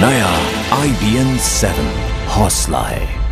नया IBN 7 हौसला है।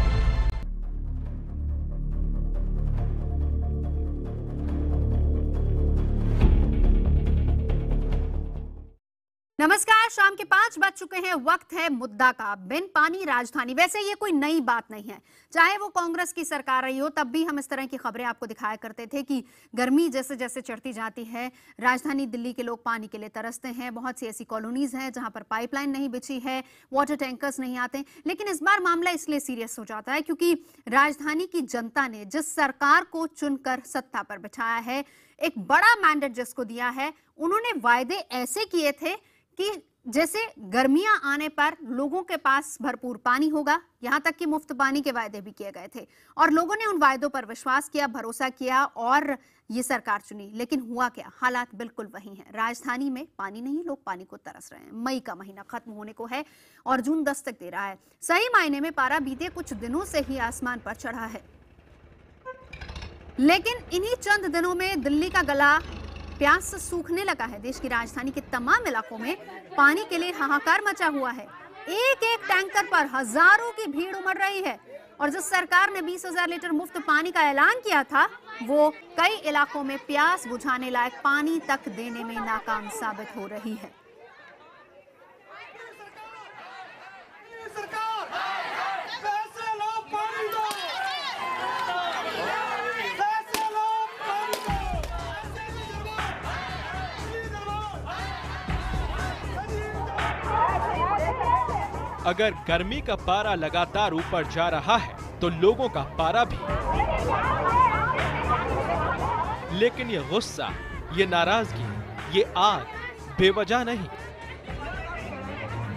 नमस्कार, शाम के 5 बज चुके हैं। वक्त है मुद्दा का। बिन पानी राजधानी। वैसे ये कोई नई बात नहीं है, चाहे वो कांग्रेस की सरकार रही हो, तब भी हम इस तरह की खबरें आपको दिखाया करते थे कि गर्मी जैसे जैसे चढ़ती जाती है, राजधानी दिल्ली के लोग पानी के लिए तरसते हैं। बहुत सी ऐसी कॉलोनीज हैं जहां पर पाइपलाइन नहीं बिछी है, वाटर टैंकर्स नहीं आते। लेकिन इस बार मामला इसलिए सीरियस हो जाता है क्योंकि राजधानी की जनता ने जिस सरकार को चुनकर सत्ता पर बिठाया है, एक बड़ा मैंडेट जिसको दिया है, उन्होंने वायदे ऐसे किए थे कि जैसे गर्मियां आने पर लोगों के पास भरपूर पानी होगा, यहां तक कि मुफ्त पानी के वायदे भी किए गए थे और लोगों ने उन वायदों पर विश्वास किया, भरोसा किया और ये सरकार चुनी। लेकिन हुआ क्या? हालात बिल्कुल वही हैं। राजधानी में पानी नहीं, लोग पानी को तरस रहे हैं। मई का महीना खत्म होने को है और जून दस्तक दे रहा है। सही मायने में पारा बीते कुछ दिनों से ही आसमान पर चढ़ा है, लेकिन इन्हीं चंद दिनों में दिल्ली का गला प्यास से सूखने लगा है। देश की राजधानी के तमाम इलाकों में पानी के लिए हाहाकार मचा हुआ है। एक एक टैंकर पर हजारों की भीड़ उमड़ रही है और जिस सरकार ने 20,000 लीटर मुफ्त पानी का ऐलान किया था, वो कई इलाकों में प्यास बुझाने लायक पानी तक देने में नाकाम साबित हो रही है। अगर गर्मी का पारा लगातार ऊपर जा रहा है तो लोगों का पारा भी। लेकिन ये गुस्सा, ये नाराजगी, ये आग बेवजह नहीं।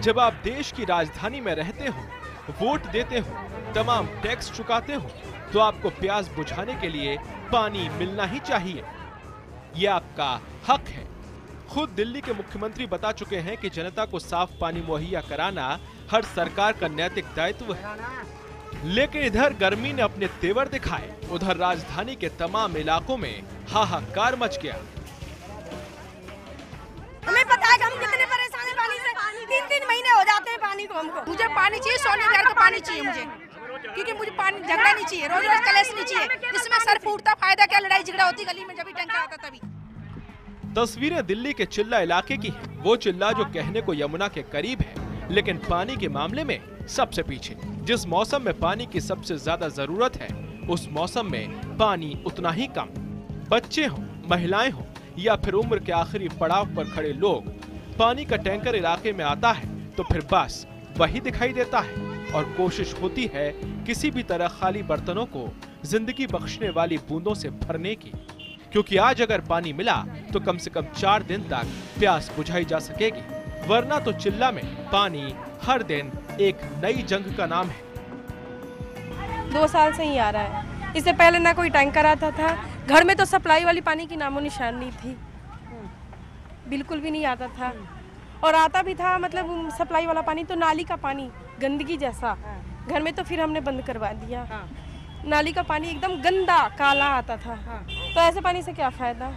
जब आप देश की राजधानी में रहते हो, वोट देते हो, तमाम टैक्स चुकाते हो, तो आपको प्यास बुझाने के लिए पानी मिलना ही चाहिए। ये आपका हक है। खुद दिल्ली के मुख्यमंत्री बता चुके हैं कि जनता को साफ पानी मुहैया कराना हर सरकार का नैतिक दायित्व है। लेकिन इधर गर्मी ने अपने तेवर दिखाए, उधर राजधानी के तमाम इलाकों में हाहाकार मच गया। हमें पता है कि हम कितने परेशान हैं पानी से। 3-3 महीने हो जाते हैं पानी को हमको। मुझे पानी चाहिए, सोने का पानी चाहिए मुझे, क्योंकि मुझे पानी झगड़ा नहीं चाहिए, रोज रोज कलेश नहीं चाहिए। इसमें सर फूटता, फायदा क्या? लड़ाई झगड़ा होती गली में जब भी टैंकर आता तभी। तस्वीरें दिल्ली के चिल्ला इलाके की है। वो चिल्ला जो कहने को यमुना के करीब है, लेकिन पानी के मामले में सबसे पीछे। जिस मौसम में पानी की सबसे ज्यादा जरूरत है, उस मौसम में पानी उतना ही कम। बच्चे हों, महिलाएं हों या फिर उम्र के आखिरी पड़ाव पर खड़े लोग, पानी का टैंकर इलाके में आता है तो फिर बस वही दिखाई देता है और कोशिश होती है किसी भी तरह खाली बर्तनों को जिंदगी बख्शने वाली बूंदों से भरने की। क्योंकि आज अगर पानी मिला तो कम से कम 4 दिन तक प्यास बुझाई जा सकेगी, वरना तो चिल्ला में पानी हर दिन एक नई जंग का नाम है। 2 साल से ही आ रहा है। इससे पहले ना कोई टैंकर आता था, घर में तो सप्लाई वाली पानी की नामो निशान नहीं थी, बिल्कुल भी नहीं आता था। और आता भी था मतलब सप्लाई वाला पानी तो नाली का पानी, गंदगी जैसा। घर में तो फिर हमने बंद करवा दिया। नाली का पानी एकदम गंदा काला आता था। तो ऐसे पानी से क्या फायदा?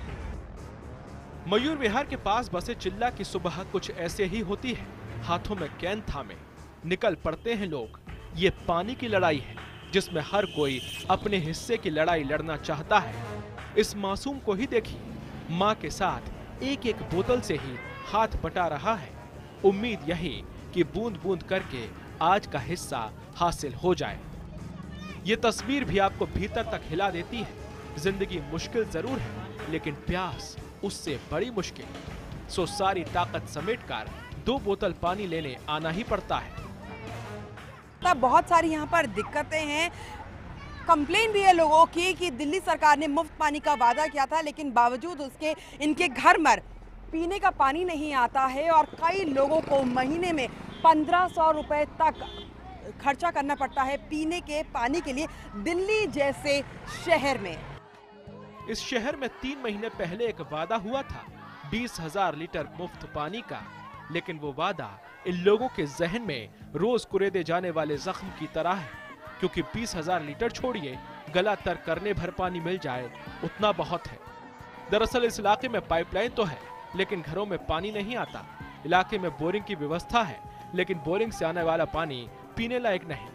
मयूर विहार के पास बसे चिल्ला की सुबह कुछ ऐसे ही होती है। हाथों में कैन थामे निकल पड़ते हैं लोग। ये पानी की लड़ाई है जिसमें हर कोई अपने हिस्से की लड़ाई लड़ना चाहता है। इस मासूम को ही देखिए, माँ के साथ एक एक बोतल से ही हाथ बटा रहा है। उम्मीद यही कि बूंद बूंद करके आज का हिस्सा हासिल हो जाए। ये तस्वीर भी आपको भीतर तक हिला देती है। जिंदगी मुश्किल जरूर है, लेकिन प्यास उससे बड़ी मुश्किल। सो सारी ताकत समेटकर 2 बोतल पानी लेने आना ही पड़ता है। बहुत सारी यहाँ पर दिक्कतें हैं। कंप्लेन भी है लोगों की कि दिल्ली सरकार ने मुफ्त पानी का वादा किया था, लेकिन बावजूद उसके इनके घर में पीने का पानी नहीं आता है और कई लोगों को महीने में 1500 रुपए तक खर्चा करना पड़ता है पीने के पानी के लिए, दिल्ली जैसे शहर में। इस शहर में 3 महीने पहले एक वादा हुआ था 20,000 लीटर मुफ्त पानी का, लेकिन वो वादा इन लोगों के जहन में रोज कुरेदे जाने वाले जख्म की तरह है। क्योंकि 20,000 लीटर छोड़िए, गला तर करने भर पानी मिल जाए उतना बहुत है। दरअसल इस इलाके में पाइपलाइन तो है, लेकिन घरों में पानी नहीं आता। इलाके में बोरिंग की व्यवस्था है, लेकिन बोरिंग से आने वाला पानी पीने लायक नहीं।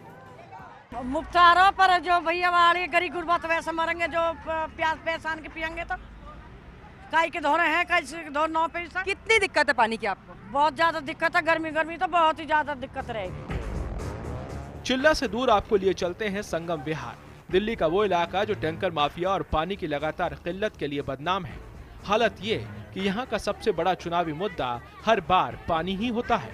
मुफ्तारों पर जो भैया वाले गरीब गुरबत वैसे मरेंगे, जो प्यास परेशान के पियेंगे तो कई के धोरे हैं, कई के धोर 9 पैसा। कितनी दिक्कत है पानी की आपको? बहुत ज्यादा दिक्कत है, गर्मी तो बहुत ही ज्यादा दिक्कत रहेगी। चिल्ला से दूर आपको लिए चलते हैं संगम विहार, दिल्ली का वो इलाका जो टैंकर माफिया और पानी की लगातार किल्लत के लिए बदनाम है। हालत ये कि यहाँ का सबसे बड़ा चुनावी मुद्दा हर बार पानी ही होता है,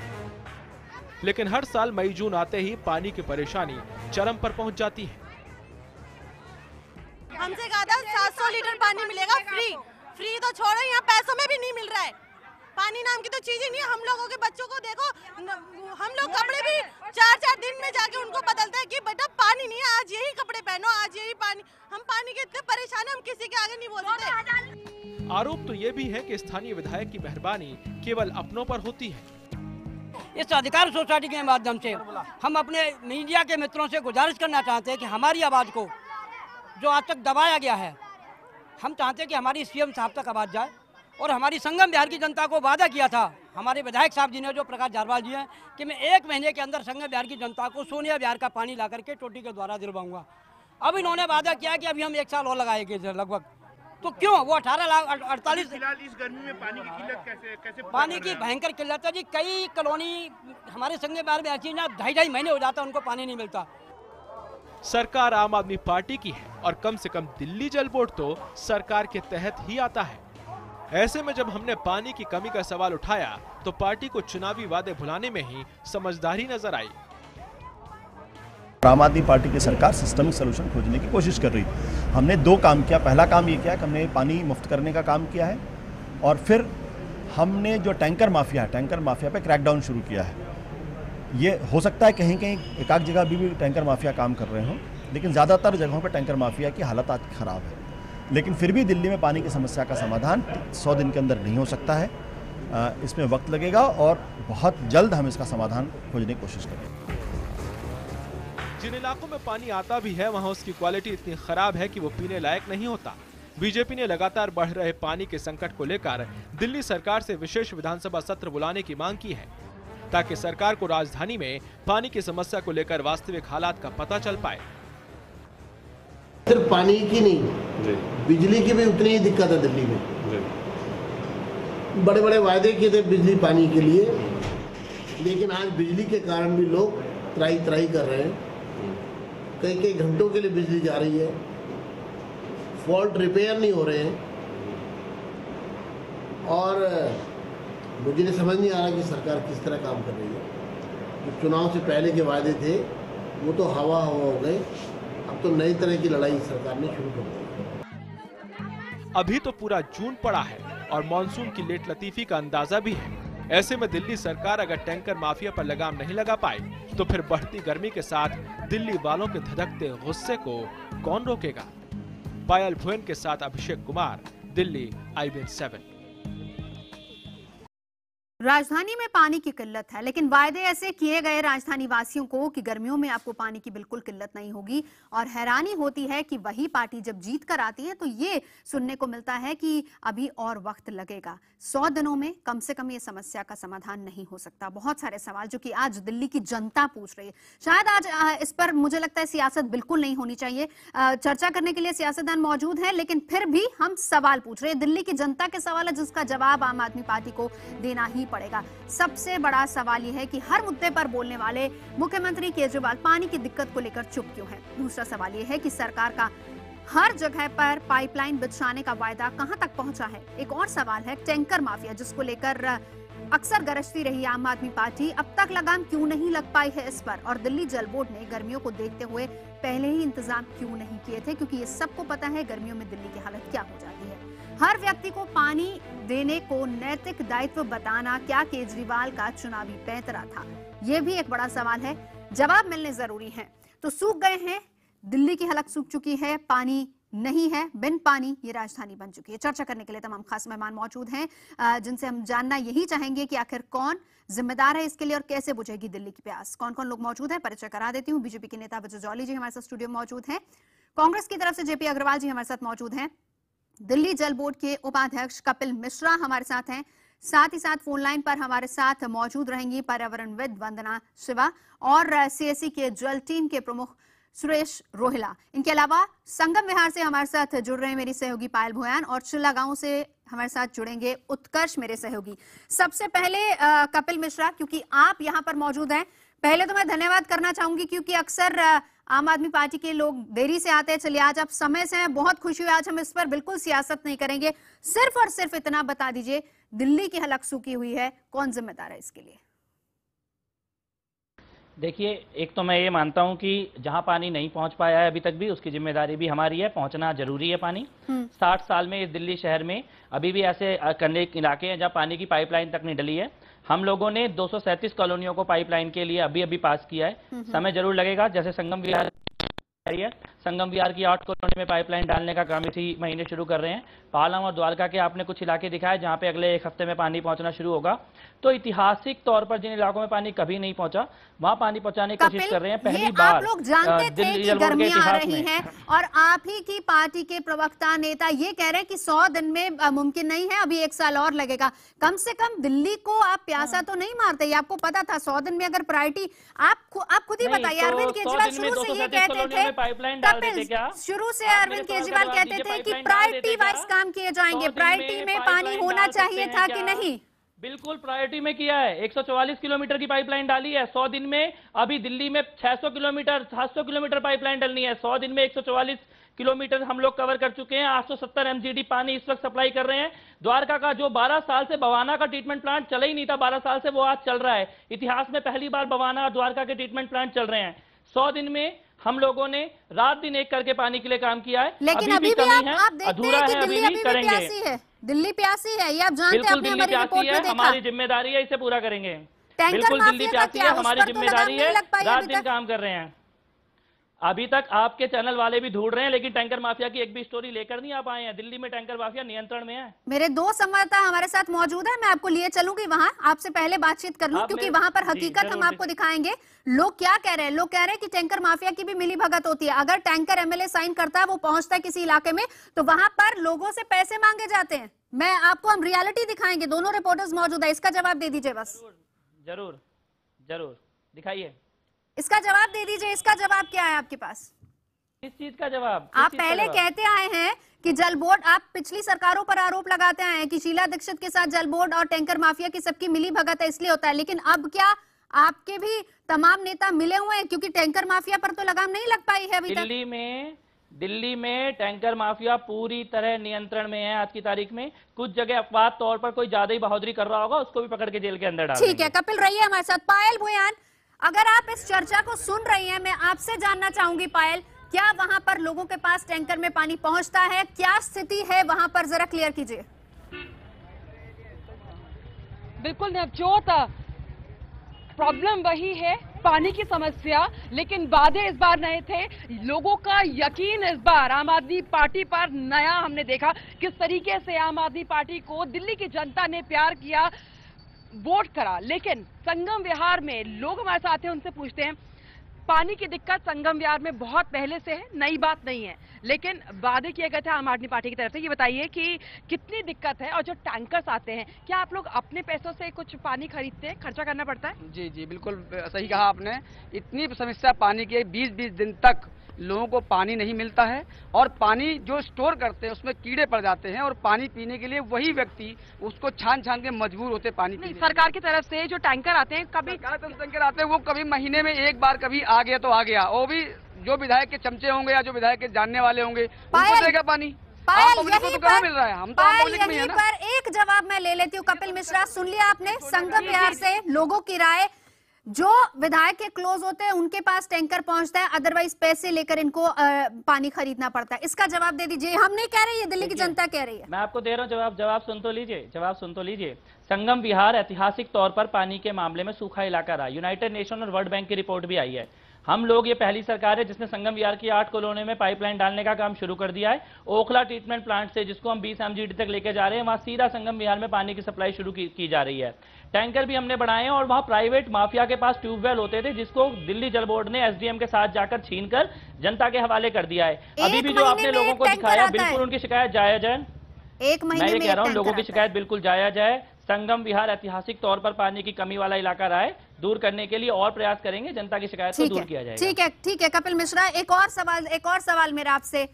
लेकिन हर साल मई जून आते ही पानी की परेशानी चरम पर पहुँच जाती है। हमसे कहा था 700 लीटर पानी मिलेगा फ्री तो छोड़ो, यहाँ पैसों में भी नहीं मिल रहा है। पानी नाम की तो चीज ही नहीं है। हम लोगों के बच्चों को देखो, हम लोग कपड़े भी 4-4 दिन में जाके उनको बदलते हैं कि बेटा पानी नहीं है, आज यही कपड़े पहनो, आज यही पानी। हम पानी के इतने परेशान हैं, हम किसी के आगे नहीं बोलते। आरोप तो ये भी है कि स्थानीय विधायक की मेहरबानी केवल अपनों पर होती है। इस अधिकार सोसाइटी के माध्यम से हम अपने मीडिया के मित्रों से गुजारिश करना चाहते हैं कि हमारी आवाज़ को जो आज तक दबाया गया है, हम चाहते हैं कि हमारी सीएम साहब तक आवाज़ जाए। और हमारी संगम बिहार की जनता को वादा किया था हमारे विधायक साहब जी ने, जो प्रकाश जारवाल जी हैं, कि मैं 1 महीने के अंदर संगम बिहार की जनता को सोनिया बिहार का पानी ला करके टोटी के द्वारा दिलवाऊंगा। अब इन्होंने वादा किया कि अभी हम 1 साल और लगाएंगे लगभग। तो क्यों वो 18,48 इस गर्मी में पानी की किल्लत कैसे पानी की भयंकर किल्लत है जी। कई कॉलोनी हमारे संगम बिहार में ऐसी ना 2.5 महीने हो जाता उनको पानी नहीं मिलता। सरकार आम आदमी पार्टी की है और कम से कम दिल्ली जल बोर्ड तो सरकार के तहत ही आता है। ऐसे में जब हमने पानी की कमी का सवाल उठाया तो पार्टी को चुनावी वादे भुलाने में ही समझदारी नजर आई। आम आदमी पार्टी की सरकार सिस्टमिक सलूशन खोजने की कोशिश कर रही थी। हमने 2 काम किया। पहला काम ये किया कि हमने पानी मुफ्त करने का काम किया है, और फिर हमने जो टैंकर माफिया पे क्रैकडाउन शुरू किया है। ये हो सकता है कहीं कहीं एक-आध जगह अभी भी टैंकर माफिया काम कर रहे हों, लेकिन ज़्यादातर जगहों पर टैंकर माफिया की हालत आज खराब है। लेकिन फिर भी दिल्ली में पानी की समस्या का समाधान 100 दिन के अंदर नहीं हो सकता है। इसमें वक्त लगेगा और बहुत जल्द हम इसका समाधान खोजने की कोशिश करेंगे। जिन इलाकों में पानी आता भी है वहां उसकी क्वालिटी इतनी खराब है कि वो पीने लायक नहीं होता। बीजेपी ने लगातार बढ़ रहे पानी के संकट को लेकर दिल्ली सरकार से विशेष विधानसभा सत्र बुलाने की मांग की है, ताकि सरकार को राजधानी में पानी की समस्या को लेकर वास्तविक हालात का पता चल पाए। सिर्फ पानी की नहीं, बिजली की भी उतनी ही दिक्कत है दिल्ली में। बड़े बड़े वायदे किए थे बिजली पानी के लिए, लेकिन आज बिजली के कारण भी लोग त्राही कर रहे हैं। कई घंटों के लिए बिजली जा रही है, फॉल्ट रिपेयर नहीं हो रहे हैं, और मुझे समझ नहीं आ रहा कि सरकार किस तरह काम कर रही है। जो चुनाव से पहले के वायदे थे वो तो हवा हो गए, अब तो नई तरह की लड़ाई सरकार ने शुरू कर दी। अभी तो पूरा जून पड़ा है और मॉनसून की लेट लतीफी का अंदाजा भी है। ऐसे में दिल्ली सरकार अगर टैंकर माफिया पर लगाम नहीं लगा पाई तो फिर बढ़ती गर्मी के साथ दिल्ली वालों के धधकते गुस्से को कौन रोकेगा। पायल भुवन के साथ अभिषेक कुमार, दिल्ली IBN 7। राजधानी में पानी की किल्लत है, लेकिन वायदे ऐसे किए गए राजधानी वासियों को कि गर्मियों में आपको पानी की बिल्कुल किल्लत नहीं होगी, और हैरानी होती है कि वही पार्टी जब जीत कर आती है तो ये सुनने को मिलता है कि अभी और वक्त लगेगा। 100 दिनों में कम से कम ये समस्या का समाधान नहीं हो सकता। बहुत सारे सवाल जो कि आज दिल्ली की जनता पूछ रही है। शायद आज इस पर मुझे लगता है सियासत बिल्कुल नहीं होनी चाहिए। चर्चा करने के लिए सियासतदान मौजूद है, लेकिन फिर भी हम सवाल पूछ रहे हैं। दिल्ली की जनता के सवाल है जिसका जवाब आम आदमी पार्टी को देना ही पड़ेगा। सबसे बड़ा सवाल यह है कि हर मुद्दे पर बोलने वाले मुख्यमंत्री केजरीवाल पानी की दिक्कत को लेकर चुप क्यों है। दूसरा सवाल यह है कि सरकार का हर जगह पर पाइपलाइन बिछाने का वायदा कहां तक पहुंचा है। एक और सवाल है टैंकर माफिया, जिसको लेकर अक्सर गरजती रही आम आदमी पार्टी, अब तक लगाम क्यों नहीं लग पाई है इस पर। और दिल्ली जल बोर्ड ने गर्मियों को देखते हुए पहले ही इंतजाम क्यों नहीं किए थे, क्योंकि ये सबको पता है गर्मियों में दिल्ली की हालत क्या हो जाती है। हर व्यक्ति को पानी देने को नैतिक दायित्व बताना क्या केजरीवाल का चुनावी पैंतरा था, यह भी एक बड़ा सवाल है। जवाब मिलने जरूरी है। तो सूख गए हैं, दिल्ली की हालत सूख चुकी है, पानी नहीं है, बिन पानी ये राजधानी बन चुकी है। चर्चा करने के लिए तमाम खास मेहमान मौजूद हैं, जिनसे हम जानना यही चाहेंगे कि आखिर कौन जिम्मेदार है इसके लिए और कैसे बुझेगी दिल्ली की प्यास। कौन कौन लोग मौजूद हैं परिचय करा देती हूँ। बीजेपी के नेता विजय जौली जी हमारे साथ स्टूडियो में मौजूद हैं। कांग्रेस की तरफ से जेपी अग्रवाल जी हमारे साथ मौजूद हैं। दिल्ली जल बोर्ड के उपाध्यक्ष कपिल मिश्रा हमारे साथ हैं। साथ ही साथ फोन लाइन पर हमारे साथ मौजूद रहेंगी पर्यावरणविद वंदना शिवा और सीएससी के जल टीम के प्रमुख सुरेश रोहिला। इनके अलावा संगम विहार से हमारे साथ जुड़ रहे हैं मेरी सहयोगी पायल भोयान और चिल्ला गांव से हमारे साथ जुड़ेंगे उत्कर्ष मेरे सहयोगी। सबसे पहले कपिल मिश्रा, क्योंकि आप यहां पर मौजूद हैं, पहले तो मैं धन्यवाद करना चाहूंगी क्योंकि अक्सर आम आदमी पार्टी के लोग देरी से आते हैं। चलिए आज आप समय से हैं, बहुत खुशी हुई। आज हम इस पर बिल्कुल सियासत नहीं करेंगे, सिर्फ और सिर्फ इतना बता दीजिए, दिल्ली की हालत सूखी हुई है, कौन जिम्मेदार है इसके लिए? देखिए, एक तो मैं ये मानता हूं कि जहां पानी नहीं पहुंच पाया है अभी तक भी, उसकी जिम्मेदारी भी हमारी है। पहुंचना जरूरी है पानी। 60 साल में इस दिल्ली शहर में अभी भी ऐसे करने इलाके हैं जहां पानी की पाइपलाइन तक नहीं डली है। हम लोगों ने 237 कॉलोनियों को पाइपलाइन के लिए अभी अभी पास किया है। समय जरूर लगेगा। जैसे संगम विहार है, संगम विहार की 8 कॉलोनी में पाइपलाइन डालने का काम इसी महीने शुरू कर रहे हैं। पालम और द्वारका के आपने कुछ इलाके दिखाए जहां पे अगले 1 हफ्ते में पानी पहुंचना शुरू होगा। तो ऐतिहासिक तौर पर जिन इलाकों में पानी कभी नहीं पहुंचा, वहां पानी पहुंचाने की कोशिश कर रहे हैं। पहली बार आप लोग जानते थे कि गर्मियां आ रही हैं और आप ही की पार्टी के प्रवक्ता नेता ये कह रहे हैं कि 100 दिन में मुमकिन नहीं है, अभी 1 साल और लगेगा। कम से कम दिल्ली को आप प्यासा तो नहीं मारते? ये आपको पता था 100 दिन में अगर प्रायोरिटी आप खुद ही बताइए। अरविंद केजरीवाल शुरू से ये कहते थे, शुरू से अरविंद केजरीवाल कहते थे कि प्रायोरिटी वाइज काम किए जाएंगे। प्रायोरिटी में पानी होना चाहिए था कि नहीं? बिल्कुल प्रायोरिटी में किया है। 144 किलोमीटर की पाइपलाइन डाली है 100 दिन में। अभी दिल्ली में 600 किलोमीटर 700 किलोमीटर पाइपलाइन डलनी है। 100 दिन में 144 किलोमीटर हम लोग कवर कर चुके हैं। 870 MGD पानी इस वक्त सप्लाई कर रहे हैं। द्वारका का जो 12 साल से बवाना का ट्रीटमेंट प्लांट चला ही नहीं था, 12 साल से वो आज चल रहा है। इतिहास में पहली बार बवाना और द्वारका के ट्रीटमेंट प्लांट चल रहे हैं। 100 दिन में हम लोगों ने रात दिन एक करके पानी के लिए काम किया है। लेकिन अभी भी आप देखते हैं कि दिल्ली अभी भी प्यासी है। दिल्ली प्यासी है, ये आप जानते हैं। बिल्कुल दिल्ली प्यासी है, हमारी जिम्मेदारी है, इसे पूरा करेंगे। बिल्कुल दिल्ली प्यासी है, हमारी जिम्मेदारी है, रात दिन काम कर रहे हैं। अभी तक आपके चैनल वाले भी ढूंढ रहे हैं, लेकिन टैंकर माफिया की एक भी स्टोरी लेकर नहीं आ पाए हैं। दिल्ली में टैंकर माफिया नियंत्रण में है। मेरे 2 संवाददाता हमारे साथ मौजूद है, मैं आपको लिए चलूंगी वहां। आपसे पहले बातचीत कर लूं क्योंकि वहां पर हकीकत हम आपको दिखाएंगे। लोग क्या कह रहे हैं? लोग कह रहे हैं कि टैंकर माफिया की भी मिली भगत होती है। अगर टैंकर एमएलए साइन करता है, वो पहुंचता है किसी इलाके में, तो वहां पर लोगों से पैसे मांगे जाते हैं। मैं आपको हम रियलिटी दिखाएंगे, दोनों रिपोर्टर्स मौजूद है। इसका जवाब दे दीजिए बस। जरूर जरूर दिखाइए, इसका जवाब दे दीजिए। इसका जवाब क्या है आपके पास? इस चीज का जवाब आप पहले कहते आए हैं कि जल बोर्ड, आप पिछली सरकारों पर आरोप लगाते आए हैं कि शीला दीक्षित के साथ जल बोर्ड और टैंकर माफिया की सबकी मिली भगत है, इसलिए होता है। लेकिन अब क्या आपके भी तमाम नेता मिले हुए हैं? क्योंकि टैंकर माफिया पर तो लगाम नहीं लग पाई है अभी तक। दिल्ली में टैंकर माफिया पूरी तरह नियंत्रण में है आज की तारीख में। कुछ जगह अपवाद तौर पर कोई ज्यादा ही बहादुरी कर रहा होगा, उसको भी पकड़ के जेल के अंदर डाल देंगे। ठीक है, कपिल रहिए हमारे साथ। पायल भोयान, अगर आप इस चर्चा को सुन रही हैं, मैं आपसे जानना चाहूंगी पायल, क्या वहां पर लोगों के पास टैंकर में पानी पहुंचता है? क्या स्थिति है वहां पर, जरा क्लियर कीजिए। बिल्कुल नवजोत, प्रॉब्लम वही है, पानी की समस्या, लेकिन वादे इस बार नए थे। लोगों का यकीन इस बार आम आदमी पार्टी पर नया हमने देखा किस तरीके से आम आदमी पार्टी को दिल्ली की जनता ने प्यार किया, वोट करा। लेकिन संगम विहार में लोग हमारे साथ हैं, उनसे पूछते हैं। पानी की दिक्कत संगम विहार में बहुत पहले से है, नई बात नहीं है, लेकिन वादे किए गए थे आम आदमी पार्टी की तरफ से। ये बताइए कि कितनी दिक्कत है और जो टैंकर्स आते हैं, क्या आप लोग अपने पैसों से कुछ पानी खरीदते हैं, खर्चा करना पड़ता है? जी जी बिल्कुल सही कहा आपने। इतनी समस्या पानी की, 20-20 दिन तक लोगों को पानी नहीं मिलता है और पानी जो स्टोर करते हैं उसमें कीड़े पड़ जाते हैं और पानी पीने के लिए वही व्यक्ति उसको छान छान के मजबूर होते पानी पीने। सरकार की तरफ से जो टैंकर आते हैं, कभी टैंकर आते हैं, वो कभी महीने में एक बार कभी आ गया तो आ गया, वो भी जो विधायक के चमचे होंगे या जो विधायक के जानने वाले होंगे उनको देगा पानी। पब्लिक को तो कहाँ मिल रहा है? हम तो आम पब्लिक में है ना। पर एक जवाब मैं ले लेती हूँ। कपिल मिश्रा, सुन लिया आपने संगम विहार से लोगों की राय। जो विधायक के क्लोज होते हैं उनके पास टैंकर पहुंचता है, अदरवाइज पैसे लेकर इनको पानी खरीदना पड़ता है। इसका जवाब दे दीजिए। हम नहीं कह रहे, ये दिल्ली की जनता कह रही है। मैं आपको दे रहा हूँ जवाब सुन तो लीजिए। संगम विहार ऐतिहासिक तौर पर पानी के मामले में सूखा इलाका रहा। यूनाइटेड नेशन और वर्ल्ड बैंक की रिपोर्ट भी आई है। हम लोग ये पहली सरकार है जिसने संगम विहार की 8 कॉलोनी में पाइपलाइन डालने का काम शुरू कर दिया है। ओखला ट्रीटमेंट प्लांट से, जिसको हम 20 MGD तक लेके जा रहे हैं, वहां सीधा संगम विहार में पानी की सप्लाई शुरू की जा रही है। टैंकर भी हमने बढ़ाए हैं और वहां प्राइवेट माफिया के पास ट्यूबवेल होते थे, जिसको दिल्ली जल बोर्ड ने SDM के साथ जाकर छीनकर जनता के हवाले कर दिया है। अभी भी जो आपने लोगों को दिखाया, बिल्कुल उनकी शिकायत जायज है। एक महीने में मैं ये कह रहा हूँ, लोगों की शिकायत बिल्कुल जायज है। संगम विहार ऐतिहासिक तौर पर पानी की कमी वाला इलाका रहा है, दूर करने के लिए और प्रयास करेंगे, जनता की शिकायत को दूर किया जाएगा। ठीक है कपिल मिश्रा, एक और सवाल मेरा आपसे।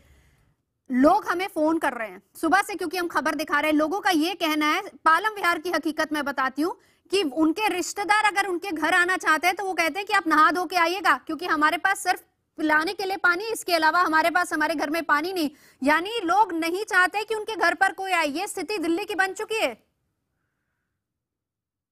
लोग हमें फोन कर रहे हैं सुबह से, क्योंकि हम खबर दिखा रहे हैं। लोगों का ये कहना है, पालम विहार की हकीकत मैं बताती हूँ, कि उनके रिश्तेदार अगर उनके घर आना चाहते हैं तो वो कहते हैं कि आप नहा धो के आइएगा, क्योंकि हमारे पास सिर्फ पिलाने के लिए पानी, इसके अलावा हमारे पास हमारे घर में पानी नहीं। यानी लोग नहीं चाहते कि उनके घर पर कोई आए। ये स्थिति दिल्ली की बन चुकी है।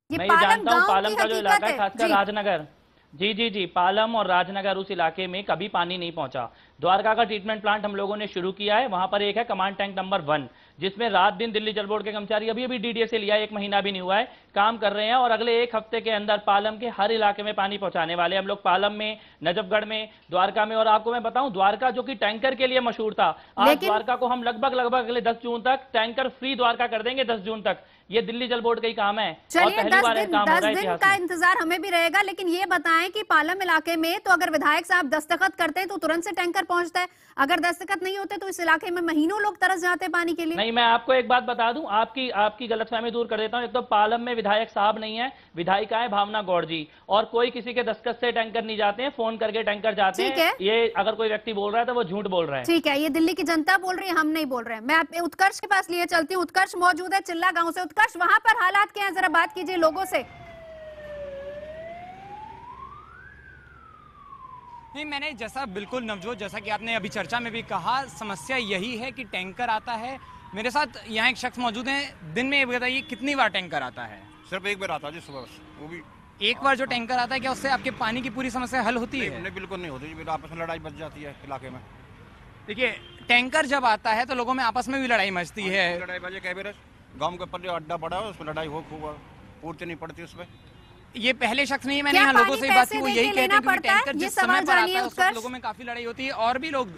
मैं ये जानता हूँ पालम का जो इलाका है, खासकर राजनगर, जी, पालम और राजनगर, उस इलाके में कभी पानी नहीं पहुंचा। द्वारका का ट्रीटमेंट प्लांट हम लोगों ने शुरू किया है, वहां पर एक है कमांड टैंक नंबर 1, जिसमें रात दिन दिल्ली जल बोर्ड के कर्मचारी अभी डीडीए से लिया, 1 महीना भी नहीं हुआ है, काम कर रहे हैं और अगले 1 हफ्ते के अंदर पालम के हर इलाके में पानी पहुंचाने वाले हम लोग। पालम में, नजफगढ़ में, द्वारका में। और आपको मैं बताऊं, द्वारका जो कि टैंकर के लिए मशहूर था, आज द्वारका को हम लगभग अगले 10 जून तक टैंकर फ्री द्वारका कर देंगे। 10 जून तक ये दिल्ली जल बोर्ड का ही काम है। चलिए 10 दिन का इंतजार हमें भी रहेगा, लेकिन ये बताएं कि पालम इलाके में तो अगर विधायक साहब दस्तखत करते हैं तो तुरंत से टैंकर पहुंचता है, अगर दस्तखत नहीं होते तो इस इलाके में महीनों लोग तरस जाते हैं पानी के लिए। नहीं, मैं आपको एक बात बता दूं, आपकी गलतफहमी दूर कर देता हूं। एक तो पालम में विधायक साहब नहीं है, विधायिका है भावना गौड़ जी, और कोई किसी के दस्तखत से टैंकर नहीं जाते हैं, फोन करके टैंकर जाते हैं। ये अगर कोई व्यक्ति बोल रहा है तो वो झूठ बोल रहा है। ठीक है, ये दिल्ली की जनता बोल रही है, हम नहीं बोल रहे हैं। मैं उत्कर्ष के पास लिए चलती हूँ। उत्कर्ष मौजूद है चिल्ला गांव से। उत्कर्ष, वहां पर हालात क्या है, जरा बात कीजिए लोगों से। नहीं, मैंने जैसा बिल्कुल नवजोत, जैसा कि आपने अभी चर्चा में भी कहा, समस्या यही है कि टैंकर आता है। मेरे साथ यहाँ एक शख्स मौजूद हैं। दिन में ये बताइए कितनी बार टैंकर आता है? सिर्फ एक बार आता है जी, सुबह, वो भी एक बार। जो टैंकर आता है, क्या उससे आपके पानी की पूरी समस्या हल होती है? नहीं, बिल्कुल नहीं होती जी, आपस में लड़ाई बच जाती है इलाके में। देखिए, टैंकर जब आता है तो लोगों में आपस में भी लड़ाई मचती है। लड़ाई बजे कई बार गाँव के ऊपर जो अड्डा पड़ा है उसमें लड़ाई हो, खूब पूर्ति नहीं पड़ती उसमें। ये पहले शख्स नहीं है, मैंने यहाँ लोगों से बात की, वो यही कहते हैं कि टैंकर जिस समय पर आता है उस वक्त लोगों में काफी लड़ाई होती है। और भी लोग,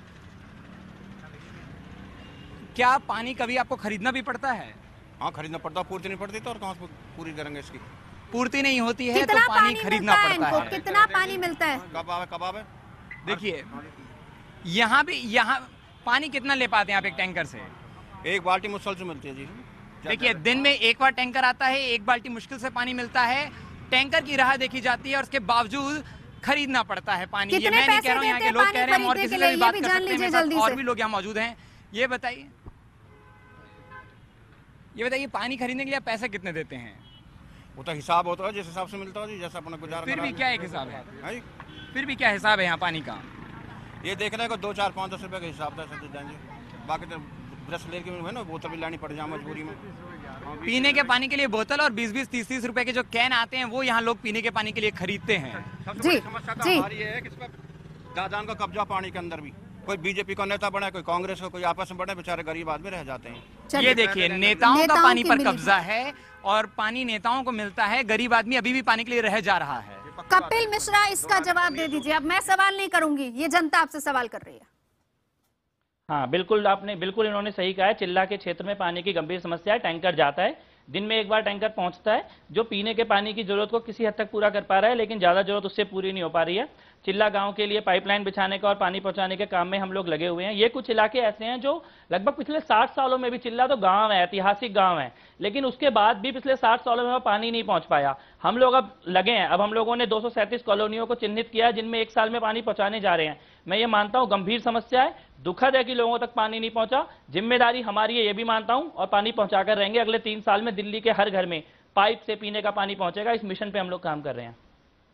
क्या पानी कभी आपको खरीदना भी पड़ता है? हाँ, खरीदना पड़ता है, पूर्ति नहीं पड़ती तो और कहाँ से पूरी करेंगे इसकी? पूर्ति नहीं होती है तो पानी खरीदना पड़ता है। कितना पानी मिलता है? कब आवे? देखिए, यहाँ पानी कितना ले पाते हैं आप एक टैंकर से? 1 बाल्टी मुश्किल से मिलती है जी। देखिए, दिन में 1 बार टैंकर आता है, 1 बाल्टी मुश्किल से पानी मिलता है। टैंकर की राह देखी जाती है और उसके बावजूद खरीदना पड़ता है पानी। ये मैं नहीं कह रहा हूँ, यहाँ के लोग कह रहे हैं, और किसी से भी बात कर सकते हैं, और भी लोग यहाँ मौजूद हैं। ये बताइए पानी खरीदने के लिए पैसे कितने देते हैं? वो तो हिसाब होता है, जिस हिसाब से मिलता है जी, जैसा अपना गुजारा। फिर भी क्या एक हिसाब है? फिर भी क्या हिसाब है यहाँ पानी का? ये देखने को 2, 4, 5, 10 रुपए का हिसाब दे जाएंगे। बाकी तो ब्रश लेके है ना, बोतल भी लानी पड़ जाए मजबूरी में। पीने के पानी के लिए बोतल और 20-20, 30-30 रुपए के जो कैन आते हैं वो यहाँ लोग पीने के पानी के लिए खरीदते हैं। जी, हमारी है कि दादान का कब्जा पानी के अंदर भी। कोई बीजेपी का नेता बने, कोई कांग्रेस का, कोई आपस में बने, बेचारे गरीब आदमी रह जाते हैं। ये देखिए, नेताओं का पानी पर कब्जा है और पानी नेताओं को मिलता है, गरीब आदमी अभी भी पानी के लिए रह जा रहा है। कपिल मिश्रा, इसका जवाब दे दीजिए। अब मैं सवाल नहीं करूंगी, ये जनता आपसे सवाल कर रही है। हाँ, बिल्कुल इन्होंने सही कहा है। चिल्ला के क्षेत्र में पानी की गंभीर समस्या है। टैंकर जाता है, दिन में 1 बार टैंकर पहुंचता है, जो पीने के पानी की जरूरत को किसी हद तक पूरा कर पा रहा है, लेकिन ज्यादा जरूरत उससे पूरी नहीं हो पा रही है। चिल्ला गांव के लिए पाइपलाइन बिछाने का और पानी पहुंचाने के काम में हम लोग लगे हुए हैं। ये कुछ इलाके ऐसे हैं जो लगभग पिछले 60 सालों में भी, चिल्ला तो गांव है, ऐतिहासिक गांव है, लेकिन उसके बाद भी पिछले 60 सालों में पानी नहीं पहुंच पाया। हम लोग अब लगे हैं, अब हम लोगों ने 237 कॉलोनियों को चिन्हित किया, जिनमें 1 साल में पानी पहुंचाने जा रहे हैं। मैं ये मानता हूं गंभीर समस्या है, दुखद है कि लोगों तक पानी नहीं पहुंचा। जिम्मेदारी हमारी है, ये भी मानता हूं, और पानी पहुंचाकर रहेंगे। अगले 3 साल में दिल्ली के हर घर में पाइप से पीने का पानी पहुंचेगा। इस मिशन पे हम लोग काम कर रहे हैं।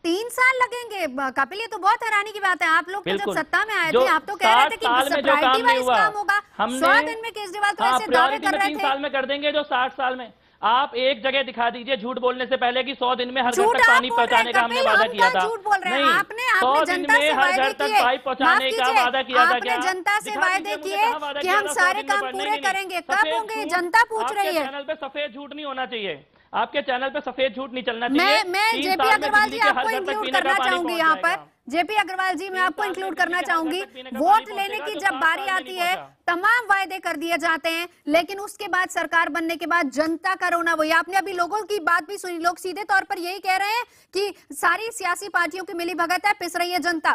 3 साल लगेंगे? कपिल, ये तो बहुत हैरानी की बात है। आप लोग तो जब सत्ता में आए थे, आप तो कह रहे थे कि प्रायोरिटी वाइज काम होगा। 100 दिन में केजरीवाल तो ऐसे दावे कर रहे थे। 3 साल में कर देंगे जो 60 साल में। आप एक जगह दिखा दीजिए झूठ बोलने से पहले कि 100 दिन में हर घर तक पानी पहुंचाने का हमने वादा किया था। नहीं, आपने जनता से वादे किए, पाइप पहुंचाने का वादा किया था। क्या जनता से वादे किए कि हम सारे काम पूरे करेंगे? कब होंगे? जनता पूछ रही है। चैनल पे सफेद झूठ नहीं होना चाहिए, आपके चैनल पे सफेद झूठ नहीं चलना चाहिए। मैं जेपी अग्रवाल जी आपको इंक्लूड करना चाहूंगी यहाँ पर। जेपी अग्रवाल जी, मैं आपको इंक्लूड करना चाहूंगी। वोट लेने की जब बारी आती है, तमाम वायदे कर दिए जाते हैं, लेकिन उसके बाद सरकार बनने के बाद जनता का रोना वही। आपने अभी लोगों की बात भी सुनी, लोग सीधे तौर पर यही कह रहे हैं कि सारी सियासी पार्टियों की मिली भगत है, पिस रही है जनता।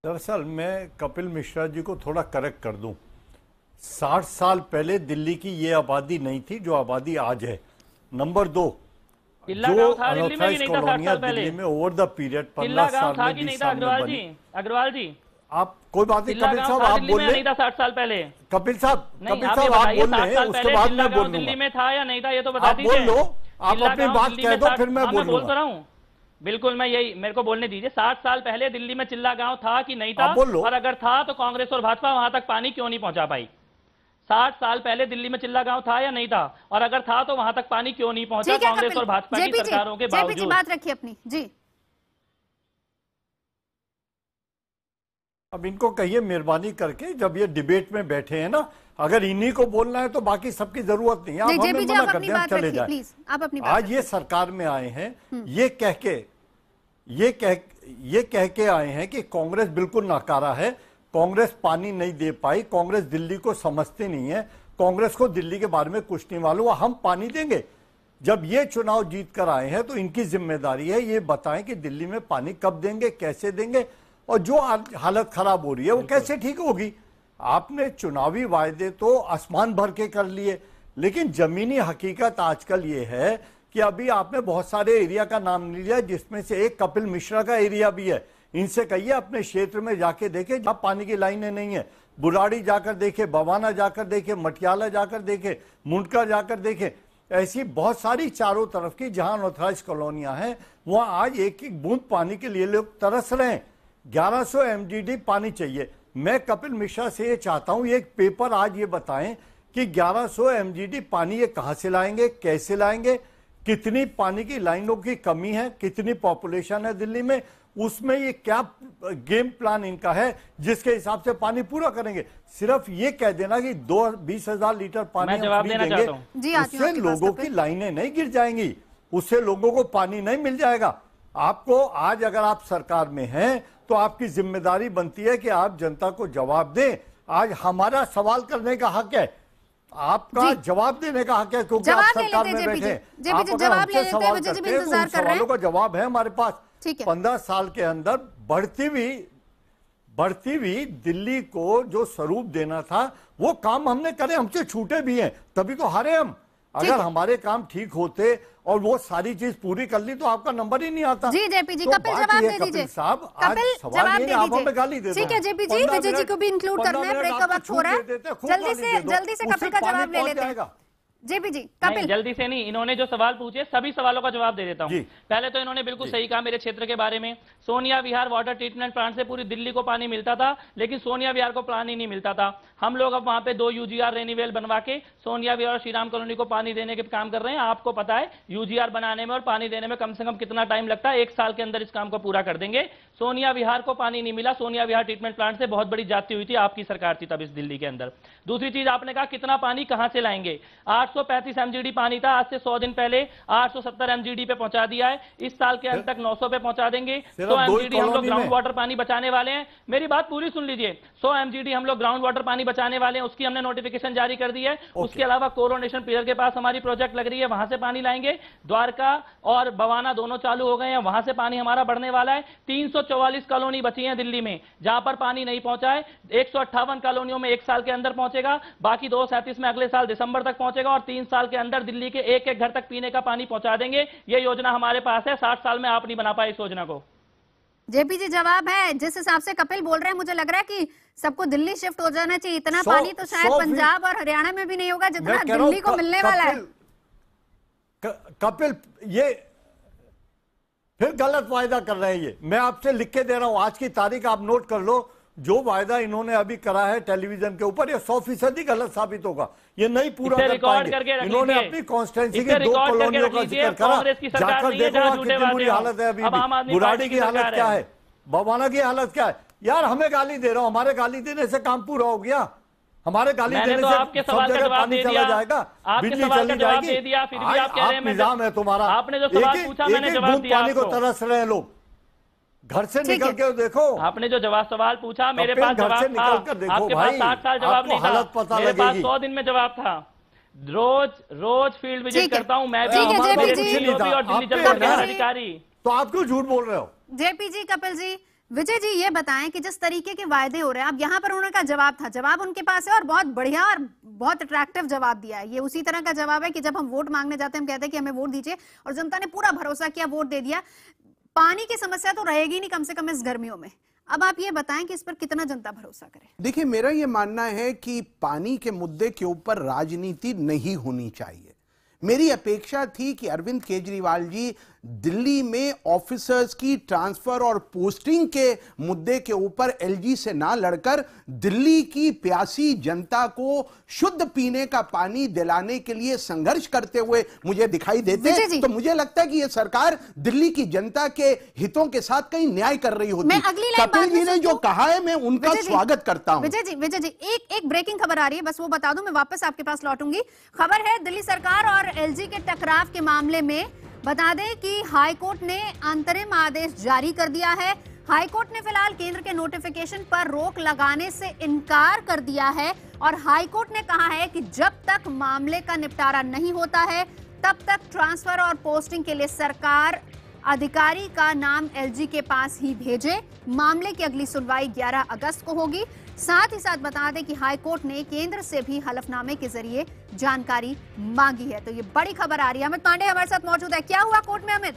दरअसल मैं कपिल मिश्रा जी को थोड़ा करेक्ट कर दूं। 60 साल पहले दिल्ली की ये आबादी नहीं थी जो आबादी आज है। नंबर 2, जो अनऑथराइज्ड कॉलोनियां दिल्ली में ओवर द पीरियड 15 साल में 20 साल में बनी। अग्रवाल जी आप कोई बात नहीं, कपिल साहब आप बोल रहे हैं 60 साल पहले। कपिल साहब आप बोल रहे हैं, उसके बाद मैं बोल दिल्ली में था या नहीं था ये तो बता दीजिए। आप बोल लो, आप अपनी बात कह दो फिर मैं बोल तो रहा हूँ। बिल्कुल, मैं यही, मेरे को बोलने दीजिए। 60 साल पहले दिल्ली में चिल्ला गांव था कि नहीं था? और अगर था तो कांग्रेस और भाजपा वहां तक पानी क्यों नहीं पहुंचा पाई? 60 साल पहले दिल्ली में चिल्ला गांव था या नहीं था? और अगर था तो वहां तक पानी क्यों नहीं पहुंचा कांग्रेस और भाजपा की सरकारों के बावजूद? बात रखिए अपनी जी। अब इनको कहिए मेहरबानी करके, जब ये डिबेट में बैठे हैं ना, अगर इन्हीं को बोलना है तो बाकी सबकी जरूरत नहीं है। आप हमें मना कर दें, चले जाए। आज ये सरकार में आए हैं, ये कह के आए हैं कि कांग्रेस बिल्कुल नाकारा है, कांग्रेस पानी नहीं दे पाई, कांग्रेस दिल्ली को समझते नहीं है, कांग्रेस को दिल्ली के बारे में कुछ नहीं मालूम, हम पानी देंगे। जब ये चुनाव जीत कर आए हैं तो इनकी जिम्मेदारी है ये बताएं कि दिल्ली में पानी कब देंगे, कैसे देंगे, और जो हालत खराब हो रही है वो कैसे ठीक होगी। आपने चुनावी वायदे तो आसमान भर के कर लिए, लेकिन जमीनी हकीकत आजकल ये है कि अभी आपने बहुत सारे एरिया का नाम लिया, जिसमें से एक कपिल मिश्रा का एरिया भी है। इनसे कहिए अपने क्षेत्र में जाके देखे जहां पानी की लाइनें नहीं है, बुराड़ी जाकर देखे, बवाना जाकर देखे, मटियाला जाकर देखे, मुंडका जाकर देखे। ऐसी बहुत सारी चारों तरफ की जहां अनऑथराइज्ड कॉलोनियां हैं, वहां आज एक एक बूंद पानी के लिए लोग तरस रहे हैं। 1100 MGD पानी चाहिए। मैं कपिल मिश्रा से ये चाहता हूं, ये एक पेपर आज ये बताएं कि 1100 MGD पानी ये कहां से लाएंगे, कैसे लाएंगे, कितनी पानी की लाइनों की कमी है, कितनी पॉपुलेशन है दिल्ली में, उसमें ये क्या गेम प्लान इनका है जिसके हिसाब से पानी पूरा करेंगे। सिर्फ ये कह देना कि 20,000 लीटर पानी हम फ्री देंगे, उससे लोगों की लाइनें नहीं गिर जाएंगी, उससे लोगों को पानी नहीं मिल जाएगा। आपको आज अगर आप सरकार में हैं तो आपकी जिम्मेदारी बनती है कि आप जनता को जवाब दें। आज हमारा सवाल करने का हक है, आपका जवाब देने का हक है, क्योंकि आप सरकार में बैठे हैं। आप अगर हमसे सवाल करते हैं तो उन सवालों का जवाब है हमारे पास। 15 साल के अंदर बढ़ती हुई दिल्ली को जो स्वरूप देना था वो काम हमने करे, हमसे छूटे भी हैं, तभी तो हारे हम। अगर हमारे काम ठीक होते और वो सारी चीज पूरी कर ली तो आपका नंबर ही नहीं आता। जी जेपी जी, कपिल जवाब दे दीजिए। साहब आज सवाल ये आप हमें गाली देते हैं। ठीक है जेपी जी, विजय जी को भी इंक्लूड करना है, ब्रेक का वक्त हो रहा है, जल्दी से कपिल का जवाब ले लेते हैं। जेपी जी, कपिल। जल्दी से नहीं, इन्होंने जो सवाल पूछे सभी सवालों का जवाब दे देता हूं। पहले तो इन्होंने बिल्कुल सही कहा मेरे क्षेत्र के बारे में। सोनिया विहार वाटर ट्रीटमेंट प्लांट से पूरी दिल्ली को पानी मिलता था, लेकिन सोनिया विहार को पानी नहीं मिलता था। हम लोग अब वहां पे 2 UGR रेनीवेल बनवा के सोनिया विहार और श्रीराम कॉलोनी को पानी देने के काम कर रहे हैं। आपको पता है UGR बनाने में और पानी देने में कम से कम कितना टाइम लगता है? 1 साल के अंदर इस काम को पूरा कर देंगे। सोनिया विहार को पानी नहीं मिला, सोनिया विहार ट्रीटमेंट प्लांट से बहुत बड़ी जाती हुई थी, आपकी सरकार थी तब इस दिल्ली के अंदर। दूसरी चीज आपने कहा कितना पानी कहां से लाएंगे? 835 MGD पानी था, आज से 100 दिन पहले 870 MGD पे पहुंचा दिया है। इस साल के अंत तक 900 पे पहुंचा देंगे। 100 MGD हम लोग ग्राउंड वाटर पानी बचाने वाले हैं। मेरी बात पूरी सुन लीजिए। 100 MGD हम लोग ग्राउंड वाटर पानी बचाने वाले हैं, उसकी हमने नोटिफिकेशन जारी कर दी है। उसके अलावा कोरोनेशन पिलर के पास हमारी प्रोजेक्ट लग रही है, वहां से पानी लाएंगे। द्वारका और बवाना दोनों चालू हो गए हैं, वहां से पानी हमारा बढ़ने वाला है। 344 कॉलोनी बची है दिल्ली में जहां पर पानी नहीं पहुंचा है। 158 कॉलोनियों में 1 साल के अंदर पहुंचेगा, बाकी 237 में अगले साल दिसंबर तक पहुंचेगा, और 3 साल के अंदर दिल्ली के एक एक घर तक पीने का पानी पहुंचा देंगे। ये योजना हमारे पास है, 60 साल में आप नहीं बना पाए इस योजना को। जेपी जी जवाब है, जिस हिसाब से कपिल बोल रहे हैं मुझे लग रहा है कि सबको दिल्ली शिफ्ट हो जाना चाहिए। इतना पानी तो शायद पंजाब और हरियाणा में भी नहीं होगा जितना दिल्ली को मिलने वाला है। कपिल ये फिर गलत वायदा कर रहे हैं। ये मैं आपसे लिख के दे रहा हूं, आज की तारीख आप नोट कर लो। जो वायदा इन्होंने अभी करा है टेलीविजन के ऊपर, ये 100% गलत साबित होगा। ये नहीं पूरा कर पाएंगे। इन्होंने अपनी कॉन्स्टिट्यूंसी के 2 कॉलोनियों का जिक्र करा, जाकर देखो कितनी बुरी हालत है अभी भी। बुराड़ी की हालत क्या है, बवाना की हालत क्या है। यार हमें गाली दे रहा हूं, हमारे गाली देने से काम पूरा हो गया? हमारे गाली देने से सब जगह पानी चला जाएगा, बिजली चली जाएगी। आप निजाम है तुम्हारा, आपने जो सवाल पूछा मैंने जवाब दिया। पानी को तरस रहे हैं लोग, घर से निकल के देखो। आपने जो सवाल पूछा मेरे पास जवाब था, आपके पास 60 साल जवाब नहीं था, मेरे पास 100 दिन में जवाब था। रोज फील्ड विजिट करता हूं मैं भी और दिल्ली जल अधिकारी। तो आप क्यों झूठ बोल रहे हो? जेपी जी, कपिल जी, विजय जी ये बताएं कि जिस तरीके के वायदे हो रहे हैं, अब यहाँ पर उन्होंने का जवाब था, जवाब उनके पास है और बहुत बढ़िया और बहुत अट्रैक्टिव जवाब दिया है। ये उसी तरह का जवाब है कि जब हम वोट मांगने जाते हैं हम कहते हैं कि हमें वोट दीजिए, और जनता ने पूरा भरोसा किया, वोट दे दिया। पानी की समस्या तो रहेगी नहीं कम से कम इस गर्मियों में। अब आप ये बताएं कि इस पर कितना जनता भरोसा करे। देखिए, मेरा ये मानना है कि पानी के मुद्दे के ऊपर राजनीति नहीं होनी चाहिए। मेरी अपेक्षा थी कि अरविंद केजरीवाल जी दिल्ली में ऑफिसर्स की ट्रांसफर और पोस्टिंग के मुद्दे के ऊपर एलजी से ना लड़कर दिल्ली की प्यासी जनता को शुद्ध पीने का पानी दिलाने के लिए संघर्ष करते हुए मुझे दिखाई देते हैं। तो मुझे लगता है कि यह सरकार दिल्ली की जनता के हितों के साथ कहीं न्याय कर रही होती। कपिल जी ने जो कहा है मैं उनका स्वागत करता हूं। विजय जी एक ब्रेकिंग खबर आ रही है, बस वो बता दूं, मैं वापस आपके पास लौटूंगी। खबर है दिल्ली सरकार और एलजी के टकराव के मामले में। बता दें कि हाईकोर्ट ने अंतरिम आदेश जारी कर दिया है। हाईकोर्ट ने फिलहाल केंद्र के नोटिफिकेशन पर रोक लगाने से इनकार कर दिया है और हाईकोर्ट ने कहा है कि जब तक मामले का निपटारा नहीं होता है तब तक ट्रांसफर और पोस्टिंग के लिए सरकार अधिकारी का नाम एलजी के पास ही भेजे। मामले की अगली सुनवाई 11 अगस्त को होगी। साथ ही साथ बता दें कि हाईकोर्ट ने केंद्र से भी हलफनामे के जरिए जानकारी मांगी है। तो ये बड़ी खबर आ रही है। अमित पांडे हमारे साथ मौजूद है। क्या हुआ कोर्ट में अमित?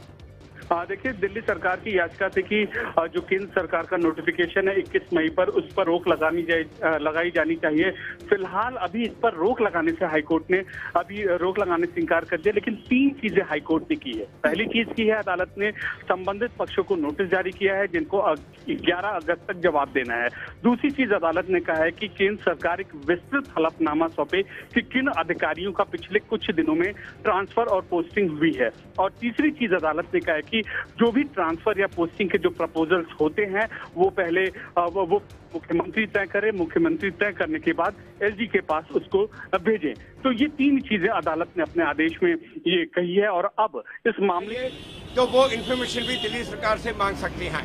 देखिए, दिल्ली सरकार की याचिका थी कि जो केंद्र सरकार का नोटिफिकेशन है 21 मई पर, उस पर रोक लगाई जानी चाहिए। फिलहाल अभी इस पर रोक लगाने से हाईकोर्ट ने अभी रोक लगाने से इंकार कर दिया, लेकिन 3 चीजें हाईकोर्ट ने की है। पहली चीज की है, अदालत ने संबंधित पक्षों को नोटिस जारी किया है जिनको 11 अगस्त तक जवाब देना है। दूसरी चीज अदालत ने कहा है कि केंद्र सरकार एक विस्तृत हलफनामा सौंपे कि किन अधिकारियों का पिछले कुछ दिनों में ट्रांसफर और पोस्टिंग हुई है। और तीसरी चीज अदालत ने कहा है कि जो भी ट्रांसफर या पोस्टिंग के जो प्रपोजल्स होते हैं वो पहले वो मुख्यमंत्री तय करे, मुख्यमंत्री तय करने के बाद एलजी के पास उसको भेजें। तो ये 3 चीजें अदालत ने अपने आदेश में ये कही है। और अब इस मामले तो वो इंफॉर्मेशन भी दिल्ली सरकार से मांग सकते हैं।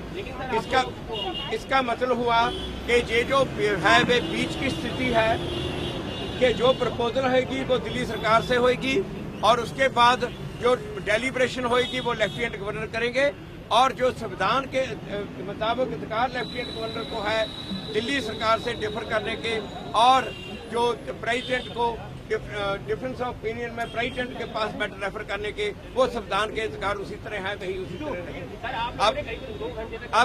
इसका मतलब हुआ कि ये जो है वे बीच की स्थिति है कि जो प्रपोजल होगी वो दिल्ली सरकार से होगी और उसके बाद जो डेलिब्रेशन होगी वो लेफ्टिनेंट गवर्नर करेंगे और जो संविधान के मुताबिक अधिकार लेफ्टिनेंट गवर्नर को है दिल्ली सरकार से डिफर करने के, और जो प्रेसिडेंट को डिफरेंस ऑफ ओपिनियन में प्रेसिडेंट के पास मैटर रेफर करने के, वो संविधान के अधिकार उसी तरह है, वही उसी तरह रहेंगे। अब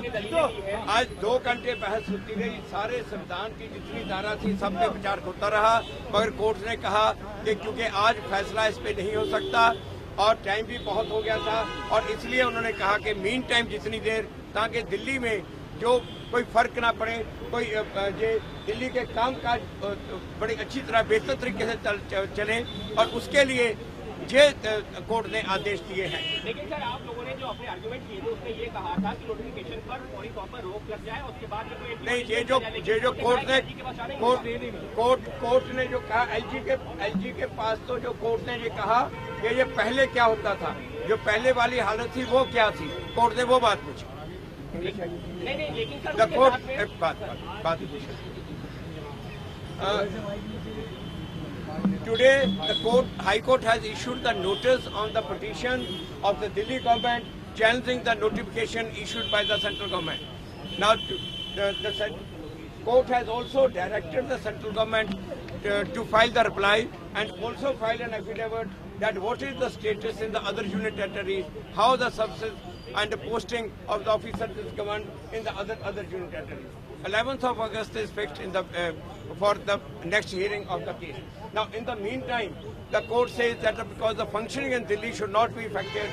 आज 2 घंटे बहस होती रही, सारे संविधान की जितनी धारा थी सब पे विचार होता रहा, मगर कोर्ट ने कहा कि क्योंकि आज फैसला इस पे नहीं हो सकता और टाइम भी बहुत हो गया था, और इसलिए उन्होंने कहा कि मीन टाइम जितनी देर, ताकि दिल्ली में जो कोई फर्क ना पड़े, कोई ये दिल्ली के काम काज बड़ी अच्छी तरह बेहतर तरीके से चले, और उसके लिए ये कोर्ट ने आदेश दिए हैं। लेकिन सर, आप लोगों ने जो अपने आर्गुमेंट किए थे उसमें ये कहा था कि नोटिफिकेशन पर फौरी तौर पर रोक लग जाए, उसके बाद नहीं, ये जो कोर्ट ने जो कहा एलजी के पास, तो जो कोर्ट ने ये कहा कि ये पहले क्या होता था, जो पहले वाली हालत थी वो क्या थी, कोर्ट ने वो बात पूछी। लेकिन सर द कोर्ट बात पूछी। Today, High Court has issued the notice on the petition of the Delhi government challenging the notification issued by the central government. Now, the court has also directed the central government to file the reply and also file an affidavit that what is the status in the other union territories, how the substance and the posting of the officers is governed in the other union territories. 11th of August is fixed in the for the next hearing of the case. Now, in the meantime, the court says that because the functioning in Delhi should not be affected,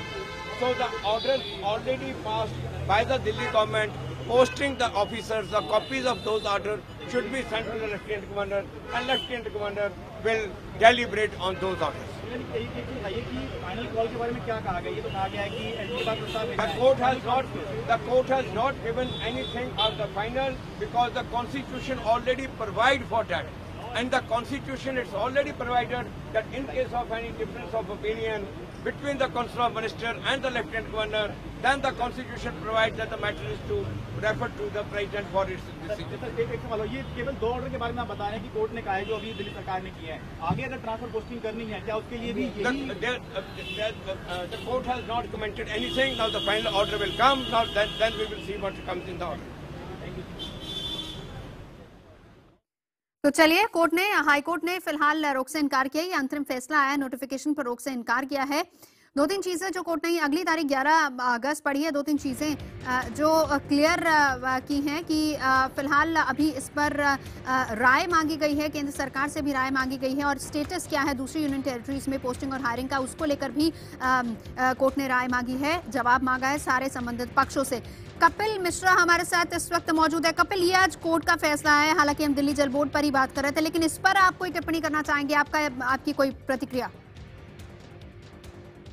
so the orders already passed by the Delhi government posting the officers, the copies of those orders should be sent to the Lieutenant Governor, and Lieutenant Governor will deliberate on those orders. The court has not given anything of the final, because the Constitution already provides for that. And the Constitution is already provided that in case of any difference of opinion between the Council of Ministers and the Lieutenant Governor, then the Constitution provides that the matter is to refer to the President for its decision. ये केवल 2 order के बारे में आप बता रहे हैं कि कोर्ट ने कहा है जो अभी दिल्ली सरकार ने किया है, आगे अगर ट्रांसफर पोस्टिंग करनी है क्या उसके लिए भी the court has not commented anything. Now the final order will come. Now then we will see what comes in the order. तो चलिए, हाई कोर्ट ने फिलहाल रोक से इनकार किया। ये अंतरिम फैसला आया, नोटिफिकेशन पर रोक से इनकार किया है। 2-3 चीजें जो कोर्ट ने अगली तारीख 11 अगस्त पढ़ी है, 2-3 चीजें जो क्लियर की हैं कि फिलहाल अभी इस पर राय मांगी गई है, केंद्र सरकार से भी राय मांगी गई है, और स्टेटस क्या है दूसरी यूनियन टेरिटरीज में पोस्टिंग और हायरिंग का, उसको लेकर भी कोर्ट ने राय मांगी है, जवाब मांगा है सारे संबंधित पक्षों से। कपिल मिश्रा हमारे साथ इस वक्त मौजूद है। कपिल, ये आज कोर्ट का फैसला है, हालांकि हम दिल्ली जल बोर्ड पर ही बात कर रहे थे, लेकिन इस पर आप कोई टिप्पणी करना चाहेंगे? आपकी कोई प्रतिक्रिया?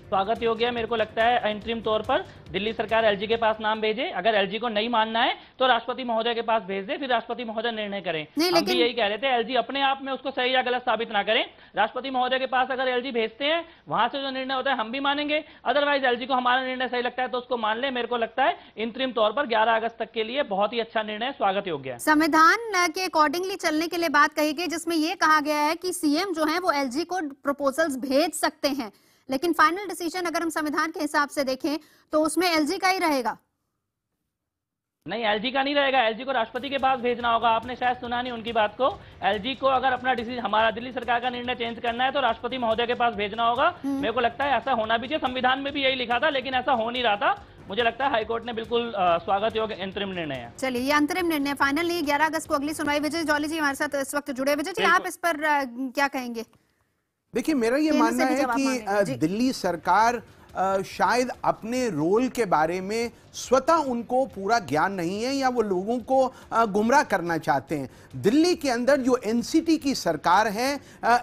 स्वागत योग्य है। मेरे को लगता है अंतरिम तौर पर दिल्ली सरकार एलजी के पास नाम भेजे, अगर एलजी को नहीं मानना है तो राष्ट्रपति महोदय के पास भेज दे, फिर राष्ट्रपति महोदय निर्णय करें। हम भी यही कह रहे थे, एलजी अपने आप में उसको सही या गलत साबित ना करें, राष्ट्रपति महोदय के पास अगर एलजी भेजते हैं, वहां से जो निर्णय होता है हम भी मानेंगे, अदरवाइज एलजी को हमारा निर्णय सही लगता है तो उसको मान ले। मेरे को लगता है अंतरिम तौर पर 11 अगस्त तक के लिए बहुत ही अच्छा निर्णय, स्वागत योग्य है। संविधान के अकॉर्डिंगली चलने के लिए बात कही गई, जिसमें यह कहा गया है कि सीएम जो है वो एलजी को प्रपोजल्स भेज सकते हैं, लेकिन फाइनल डिसीजन अगर हम संविधान के हिसाब से देखें तो उसमें एलजी का ही रहेगा। नहीं, एलजी का नहीं रहेगा, एलजी को राष्ट्रपति के पास भेजना होगा। आपने शायद सुना नहीं उनकी बात को। एलजी को अगर अपना डिसीजन, हमारा दिल्ली सरकार का निर्णय चेंज करना है तो राष्ट्रपति महोदय के पास भेजना होगा। मेरे को लगता है ऐसा होना भी चाहिए, संविधान में भी यही लिखा था, लेकिन ऐसा हो नहीं रहा था। मुझे लगता है हाईकोर्ट ने बिल्कुल स्वागत योग्य अंतरिम निर्णय है। चलिए, ये अंतरिम निर्णय फाइनल नहीं, 11 अगस्त को अगली सुनवाई। विजय जौली जी हमारे साथ इस वक्त जुड़े। विजय जी, आप इस पर क्या कहेंगे? देखिए, मेरा ये मानना है कि दिल्ली सरकार शायद अपने रोल के बारे में स्वतः उनको पूरा ज्ञान नहीं है, या वो लोगों को गुमराह करना चाहते हैं। दिल्ली के अंदर जो एनसीटी की सरकार है,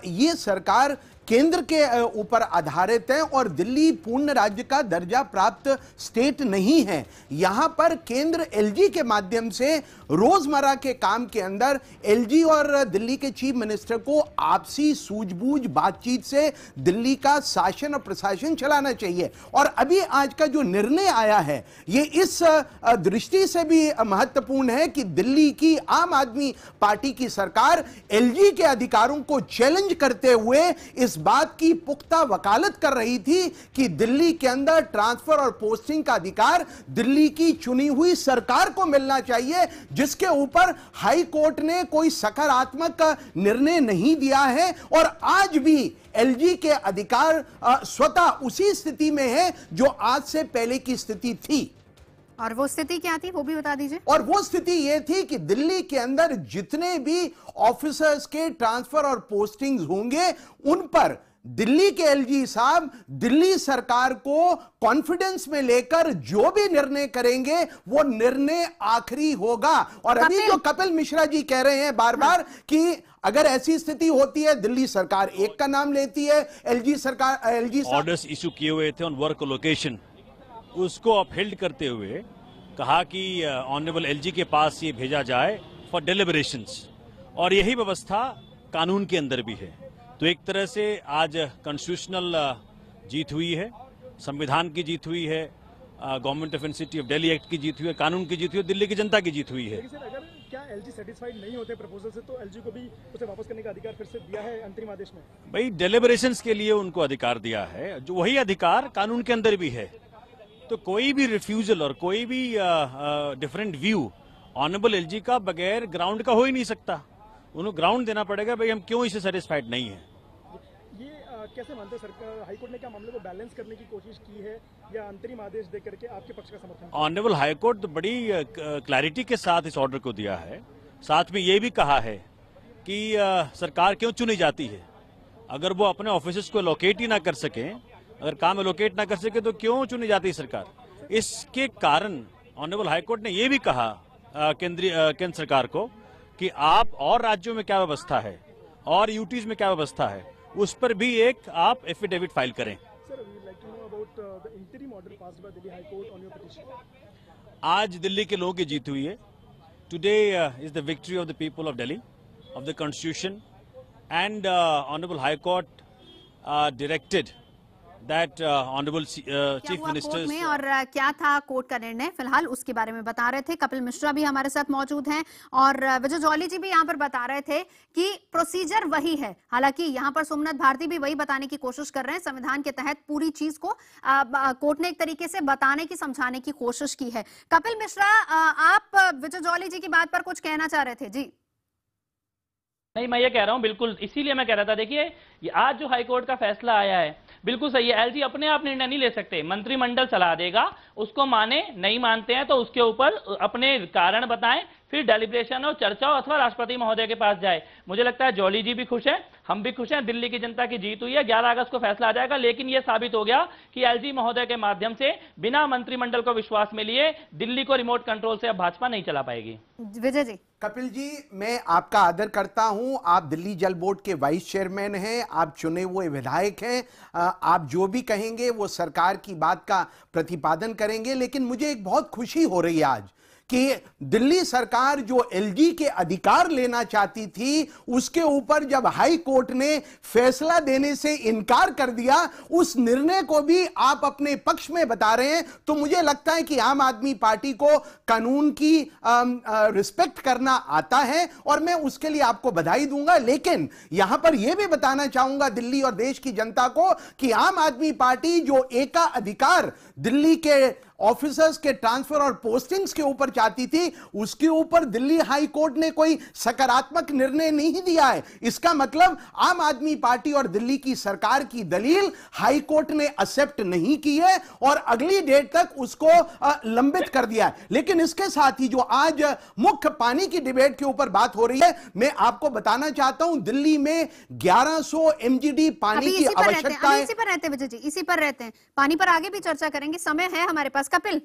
ये सरकार केंद्र के ऊपर आधारित है और दिल्ली पूर्ण राज्य का दर्जा प्राप्त स्टेट नहीं है। यहां पर केंद्र एलजी के माध्यम से रोजमर्रा के काम के अंदर एलजी और दिल्ली के चीफ मिनिस्टर को आपसी सूझबूझ बातचीत से दिल्ली का शासन और प्रशासन चलाना चाहिए। और अभी आज का जो निर्णय आया है, ये इस दृष्टि से भी महत्वपूर्ण है कि दिल्ली की आम आदमी पार्टी की सरकार एलजी के अधिकारों को चैलेंज करते हुए इस बात की पुख्ता वकालत कर रही थी कि दिल्ली के अंदर ट्रांसफर और पोस्टिंग का अधिकार दिल्ली की चुनी हुई सरकार को मिलना चाहिए, जिसके ऊपर हाई कोर्ट ने कोई सकारात्मक निर्णय नहीं दिया है। और आज भी एलजी के अधिकार स्वतः उसी स्थिति में है जो आज से पहले की स्थिति थी। और वो स्थिति क्या थी, वो भी बता दीजिए। और वो स्थिति ये थी कि दिल्ली के अंदर जितने भी ऑफिसर्स के ट्रांसफर और पोस्टिंग्स होंगे, उन पर दिल्ली के एलजी साहब दिल्ली सरकार को कॉन्फिडेंस में लेकर जो भी निर्णय करेंगे वो निर्णय आखिरी होगा। और अभी जो कपिल मिश्रा जी कह रहे हैं बार बार कि अगर ऐसी स्थिति होती है, दिल्ली सरकार एक का नाम लेती है, एलजी ऑर्डर्स इशू किए हुए थे ऑन वर्क लोकेशन, उसको अपहेल्ड करते हुए कहा कि ऑनरेबल एलजी के पास ये भेजा जाए फॉर डिलिबरेशंस, और यही व्यवस्था कानून के अंदर भी है। तो एक तरह से आज कॉन्स्टिट्यूशनल जीत हुई है, संविधान की जीत हुई है, government of city of Delhi act की जीत हुई है, कानून की जीत हुई है, दिल्ली की जनता की जीत हुई है। अगर क्या एलजी सेटिस्फाइड नहीं होते प्रपोजल से तो एलजी को भी उसे वापस करने का अधिकार फिर से दिया है अंतरिम आदेश में? भाई, डिलिबरेशंस के लिए उनको अधिकार दिया है, जो वही अधिकार कानून के अंदर भी है। तो कोई भी रिफ्यूजल और कोई भी डिफरेंट व्यू ऑनरेबल एलजी का बगैर ग्राउंड का हो ही नहीं सकता। उन्हें ग्राउंड देना पड़ेगा, भाई हम क्यों इसे सेटिस्फाइड नहीं है। ये कैसे मानते हैं सरकार, हाईकोर्ट ने क्या मामले को बैलेंस करने की कोशिश की है या अंतरिम आदेश देकर के आपके पक्ष का समर्थन? ऑनरेबल हाईकोर्ट बड़ी क्लैरिटी के साथ इस ऑर्डर को दिया है। साथ में ये भी कहा है कि सरकार क्यों चुनी जाती है। अगर वो अपने ऑफिस को लोकेट ही ना कर सके, अगर काम लोकेट ना कर सके, तो क्यों चुनी जाती है सरकार। इसके कारण ऑनरेबल हाईकोर्ट ने यह भी कहा केंद्र सरकार को कि आप और राज्यों में क्या व्यवस्था है और यूटीज में क्या व्यवस्था है, उस पर भी एक आप एफिडेविट फाइल करें। आज दिल्ली के लोगों की जीत हुई है। Today is the victory of the people of Delhi, of the constitution, and honourable high court directed that honorable chief minister में और क्या था कोर्ट का निर्णय, फिलहाल उसके बारे में बता रहे थे कपिल मिश्रा भी हमारे साथ मौजूद हैं और विजय जौली जी भी यहाँ पर बता रहे थे कि प्रोसीजर वही है। हालांकि यहाँ पर सोमनाथ भारती भी वही बताने की कोशिश कर रहे हैं, संविधान के तहत पूरी चीज को कोर्ट ने एक तरीके से बताने की, समझाने की कोशिश की है। कपिल मिश्रा, आप विजय जौली जी की बात पर कुछ कहना चाह रहे थे? जी नहीं, मैं ये कह रहा हूं, बिल्कुल इसीलिए मैं कह रहा था, देखिए ये आज जो हाईकोर्ट का फैसला आया है बिल्कुल सही है। एलजी अपने आप निर्णय नहीं ले सकते, मंत्रिमंडल सलाह देगा, उसको माने, नहीं मानते हैं तो उसके ऊपर अपने कारण बताएं, फिर डेलिब्रेशन और चर्चा अथवा राष्ट्रपति महोदय के पास जाए। मुझे लगता है जौली जी भी खुश हैं, हम भी खुश हैं, दिल्ली की जनता की जीत हुई है। 11 अगस्त को फैसला आ जाएगा, लेकिन यह साबित हो गया कि एलजी महोदय के माध्यम से बिना मंत्रिमंडल को विश्वास में लिए दिल्ली को रिमोट कंट्रोल से अब भाजपा नहीं चला पाएगी। विजय जी। कपिल जी, मैं आपका आदर करता हूं, आप दिल्ली जल बोर्ड के वाइस चेयरमैन हैं, आप चुने हुए विधायक हैं, आप जो भी कहेंगे वो सरकार की बात का प्रतिपादन करेंगे। लेकिन मुझे एक बहुत खुशी हो रही है आज कि दिल्ली सरकार जो एलजी के अधिकार लेना चाहती थी, उसके ऊपर जब हाई कोर्ट ने फैसला देने से इनकार कर दिया, उस निर्णय को भी आप अपने पक्ष में बता रहे हैं। तो मुझे लगता है कि आम आदमी पार्टी को कानून की रिस्पेक्ट करना आता है और मैं उसके लिए आपको बधाई दूंगा। लेकिन यहां पर यह भी बताना चाहूंगा दिल्ली और देश की जनता को कि आम आदमी पार्टी जो एकाधिकार दिल्ली के ऑफिसर्स के ट्रांसफर और पोस्टिंग्स के ऊपर चाहती थी, उसके ऊपर दिल्ली हाई कोर्ट ने कोई सकारात्मक निर्णय नहीं दिया है। इसका मतलब आम आदमी पार्टी और दिल्ली की सरकार की दलील हाई कोर्ट ने एक्सेप्ट नहीं की है और अगली डेट तक उसको लंबित कर दिया है। लेकिन इसके साथ ही जो आज मुख्य पानी की डिबेट के ऊपर बात हो रही है, मैं आपको बताना चाहता हूं दिल्ली में 1100 MGD पानी की आवश्यकता है। इसी पर रहते हैं विजय जी, इसी पर रहते हैं, पानी पर आगे भी चर्चा करेंगे, समय है हमारे पास। कपिल,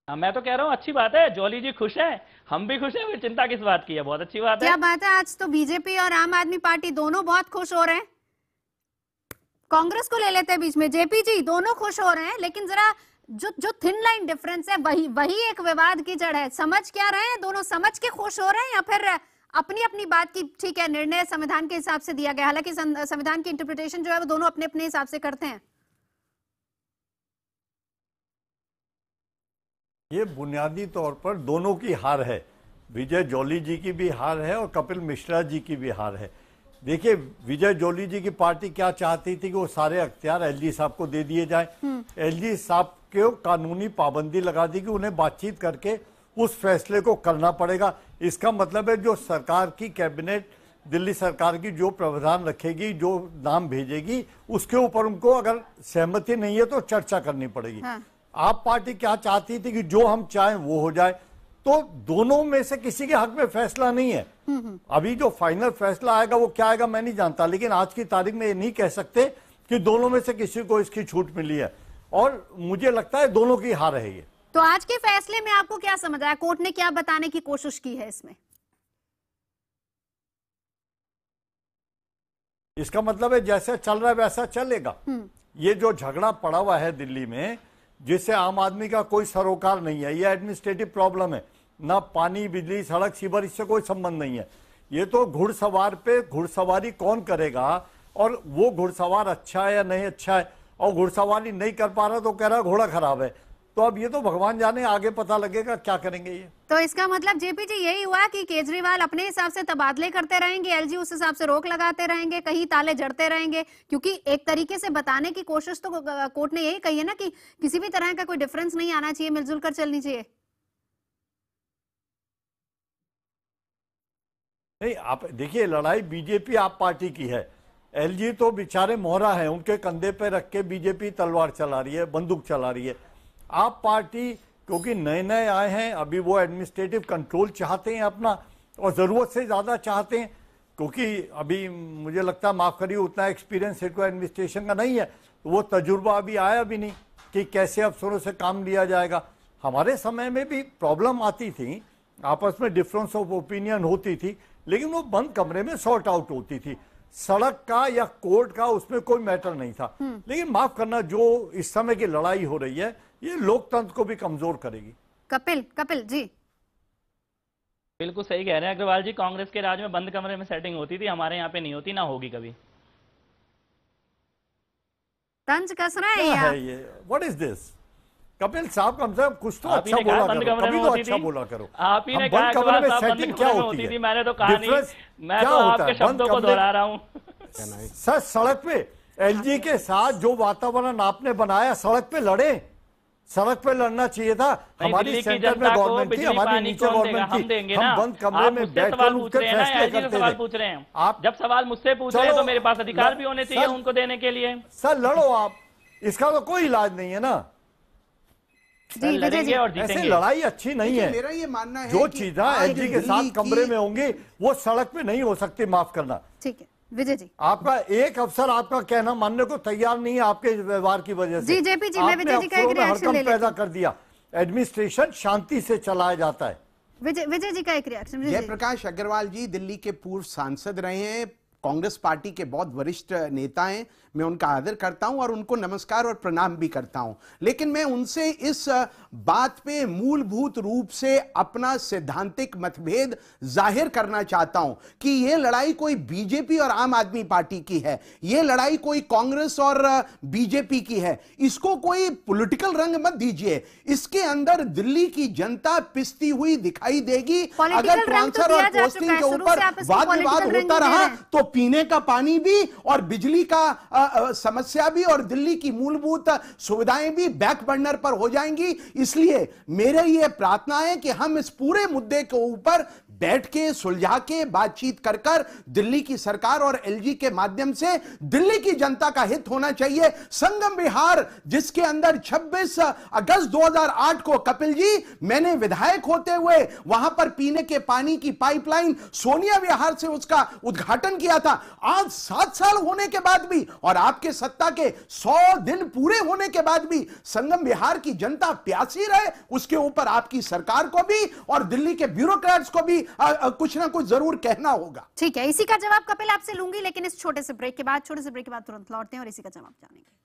मैं तो कह रहा हूं अच्छी बात है, जौली जी खुश हैं, हम भी खुश हैं, फिर चिंता किस बात की है, बहुत अच्छी बात है। क्या बात है, आज तो बीजेपी और आम आदमी पार्टी दोनों बहुत खुश हो रहे हैं। कांग्रेस को ले लेते हैं बीच में, जेपी जी दोनों खुश हो रहे हैं, लेकिन जरा जो थिन लाइन डिफरेंस है वही एक विवाद की जड़ है। समझ क्या रहे हैं दोनों, समझ के खुश हो रहे हैं या फिर अपनी अपनी बात की, ठीक है निर्णय संविधान के हिसाब से दिया गया, हालांकि संविधान की इंटरप्रिटेशन जो है वो दोनों अपने अपने हिसाब से करते हैं। ये बुनियादी तौर पर दोनों की हार है, विजय जौली जी की भी हार है और कपिल मिश्रा जी की भी हार है। देखिए, विजय जौली जी की पार्टी क्या चाहती थी कि वो सारे अख्तियार एलजी साहब को दे दिए जाए। एलजी साहब को कानूनी पाबंदी लगा दी कि उन्हें बातचीत करके उस फैसले को करना पड़ेगा। इसका मतलब है जो सरकार की कैबिनेट, दिल्ली सरकार की जो प्रावधान रखेगी, जो नाम भेजेगी, उसके ऊपर उनको अगर सहमति नहीं है तो चर्चा करनी पड़ेगी। आप पार्टी क्या चाहती थी कि जो हम चाहें वो हो जाए, तो दोनों में से किसी के हक में फैसला नहीं है। अभी जो फाइनल फैसला आएगा वो क्या आएगा मैं नहीं जानता, लेकिन आज की तारीख में ये नहीं कह सकते कि दोनों में से किसी को इसकी छूट मिली है और मुझे लगता है दोनों की हार है ये। तो आज के फैसले में आपको क्या समझ आया, कोर्ट ने क्या बताने की कोशिश की है इसमें? इसका मतलब है जैसे चल रहा है वैसा चलेगा। ये जो झगड़ा पड़ा हुआ है दिल्ली में, जिससे आम आदमी का कोई सरोकार नहीं है, ये एडमिनिस्ट्रेटिव प्रॉब्लम है, ना पानी, बिजली, सड़क, सीवर, इससे कोई संबंध नहीं है। ये तो घुड़सवार पे घुड़सवारी कौन करेगा और वो घुड़सवार अच्छा है या नहीं अच्छा है, और घुड़सवारी नहीं कर पा रहा तो कह रहा घोड़ा खराब है। तो अब ये तो भगवान जाने, आगे पता लगेगा क्या करेंगे ये। तो इसका मतलब जेपी जी यही हुआ कि केजरीवाल अपने हिसाब से तबादले करते रहेंगे, एलजी उस हिसाब से रोक लगाते रहेंगे, कहीं ताले जड़ते रहेंगे, क्योंकि एक तरीके से बताने की कोशिश तो कोर्ट ने यही कही है ना कि किसी भी तरह का कोई डिफरेंस नहीं आना चाहिए, मिलजुल कर चलनी चाहिए। नहीं, आप देखिए, लड़ाई बीजेपी आप पार्टी की है, एलजी तो बेचारे मोहरा है, उनके कंधे पे रख के बीजेपी तलवार चला रही है, बंदूक चला रही है। आप पार्टी क्योंकि नए नए आए हैं, अभी वो एडमिनिस्ट्रेटिव कंट्रोल चाहते हैं अपना, और ज़रूरत से ज़्यादा चाहते हैं, क्योंकि अभी मुझे लगता है, माफ़ करिए, उतना एक्सपीरियंस हेड को एडमिनिस्ट्रेशन का नहीं है, तो वो तजुर्बा अभी आया भी नहीं कि कैसे अफसरों से काम लिया जाएगा। हमारे समय में भी प्रॉब्लम आती थी, आपस में डिफरेंस ऑफ ओपिनियन होती थी, लेकिन वो बंद कमरे में सॉर्ट आउट होती थी। सड़क का या कोर्ट का उसमें कोई मैटर नहीं था। लेकिन माफ करना, जो इस समय की लड़ाई हो रही है, ये लोकतंत्र को भी कमजोर करेगी। कपिल जी बिल्कुल सही कह रहे हैं अग्रवाल जी, कांग्रेस के राज में बंद कमरे में सेटिंग होती थी, हमारे यहाँ पे नहीं होती, ना होगी कभी। तंज कस रहे हैं ये व्हाट इज दिस? कपिल साहब कम से कम कुछ तो अच्छा बोला करो, कभी तो अच्छा बोला करो। आप ही ने कहा कमरे में सेटिंग क्या होती है? मैंने तो कहा नहीं, मैं तो आपके शब्दों को दोहरा रहा हूँ। सर सड़क पे एलजी के साथ जो वातावरण आपने बनाया, सड़क पे लड़े, सड़क पे लड़ना चाहिए था। हमारी सेंटर में गवर्नमेंट थी, हमारी नीचे गवर्नमेंट थी, हम बंद कमरे में बैठकर उनके फैसले करते सवाल पूछ रहे हैं। आप जब सवाल मुझसे पूछ रहे हैं तो मेरे पास अधिकार भी होने चाहिए उनको देने के लिए। सर लड़ो आप, इसका तो कोई इलाज नहीं है ना। लड़ेंगे और जीतेंगे। ऐसे लड़ाई अच्छी नहीं है। मेरा ये मानना है जो चीजें एलजी के साथ कमरे में होंगी वो सड़क पे नहीं हो सकती, माफ करना। ठीक है विजय जी, आपका एक अफसर आपका कहना मानने को तैयार नहीं है आपके व्यवहार की वजह से। जी जेपी जी, मैं विजय जी का एक रिएक्शन ले पैदा कर दिया। एडमिनिस्ट्रेशन शांति से चलाया जाता है। विजय जी का एक रिएक्शन। जयप्रकाश अग्रवाल जी दिल्ली के पूर्व सांसद रहे हैं, कांग्रेस पार्टी के बहुत वरिष्ठ नेता हैं, मैं उनका आदर करता हूं और उनको नमस्कार और प्रणाम भी करता हूं, लेकिन मैं उनसे इस बात पे मूलभूत रूप से अपना सैद्धांतिक मतभेद जाहिर करना चाहता हूं कि यह लड़ाई कोई बीजेपी और आम आदमी पार्टी की है, यह लड़ाई कोई कांग्रेस और बीजेपी की है। इसको कोई पॉलिटिकल रंग मत दीजिए। इसके अंदर दिल्ली की जनता पिसती हुई दिखाई देगी। अगर ट्रांसफर और पोस्टिंग के ऊपर वाद विवाद होता रहा तो पीने का पानी भी और बिजली का समस्या भी और दिल्ली की मूलभूत सुविधाएं भी बैक बर्नर पर हो जाएंगी। इसलिए मेरे ये प्रार्थना है कि हम इस पूरे मुद्दे के ऊपर बैठ के सुलझा के बातचीत कर कर दिल्ली की सरकार और एलजी के माध्यम से दिल्ली की जनता का हित होना चाहिए। संगम विहार जिसके अंदर 26 अगस्त 2008 को कपिल जी मैंने विधायक होते हुए वहां पर पीने के पानी की पाइपलाइन सोनिया विहार से उसका उद्घाटन किया था। आज 7 साल होने के बाद भी और आपके सत्ता के 100 दिन पूरे होने के बाद भी संगम विहार की जनता प्यासी रहे, उसके ऊपर आपकी सरकार को भी और दिल्ली के ब्यूरोक्रेट्स को भी कुछ ना कुछ जरूर कहना होगा। ठीक है, इसी का जवाब कपिल आपसे लूंगी, लेकिन इस छोटे से ब्रेक के बाद तुरंत लौटते हैं और इसी का जवाब जानेंगे।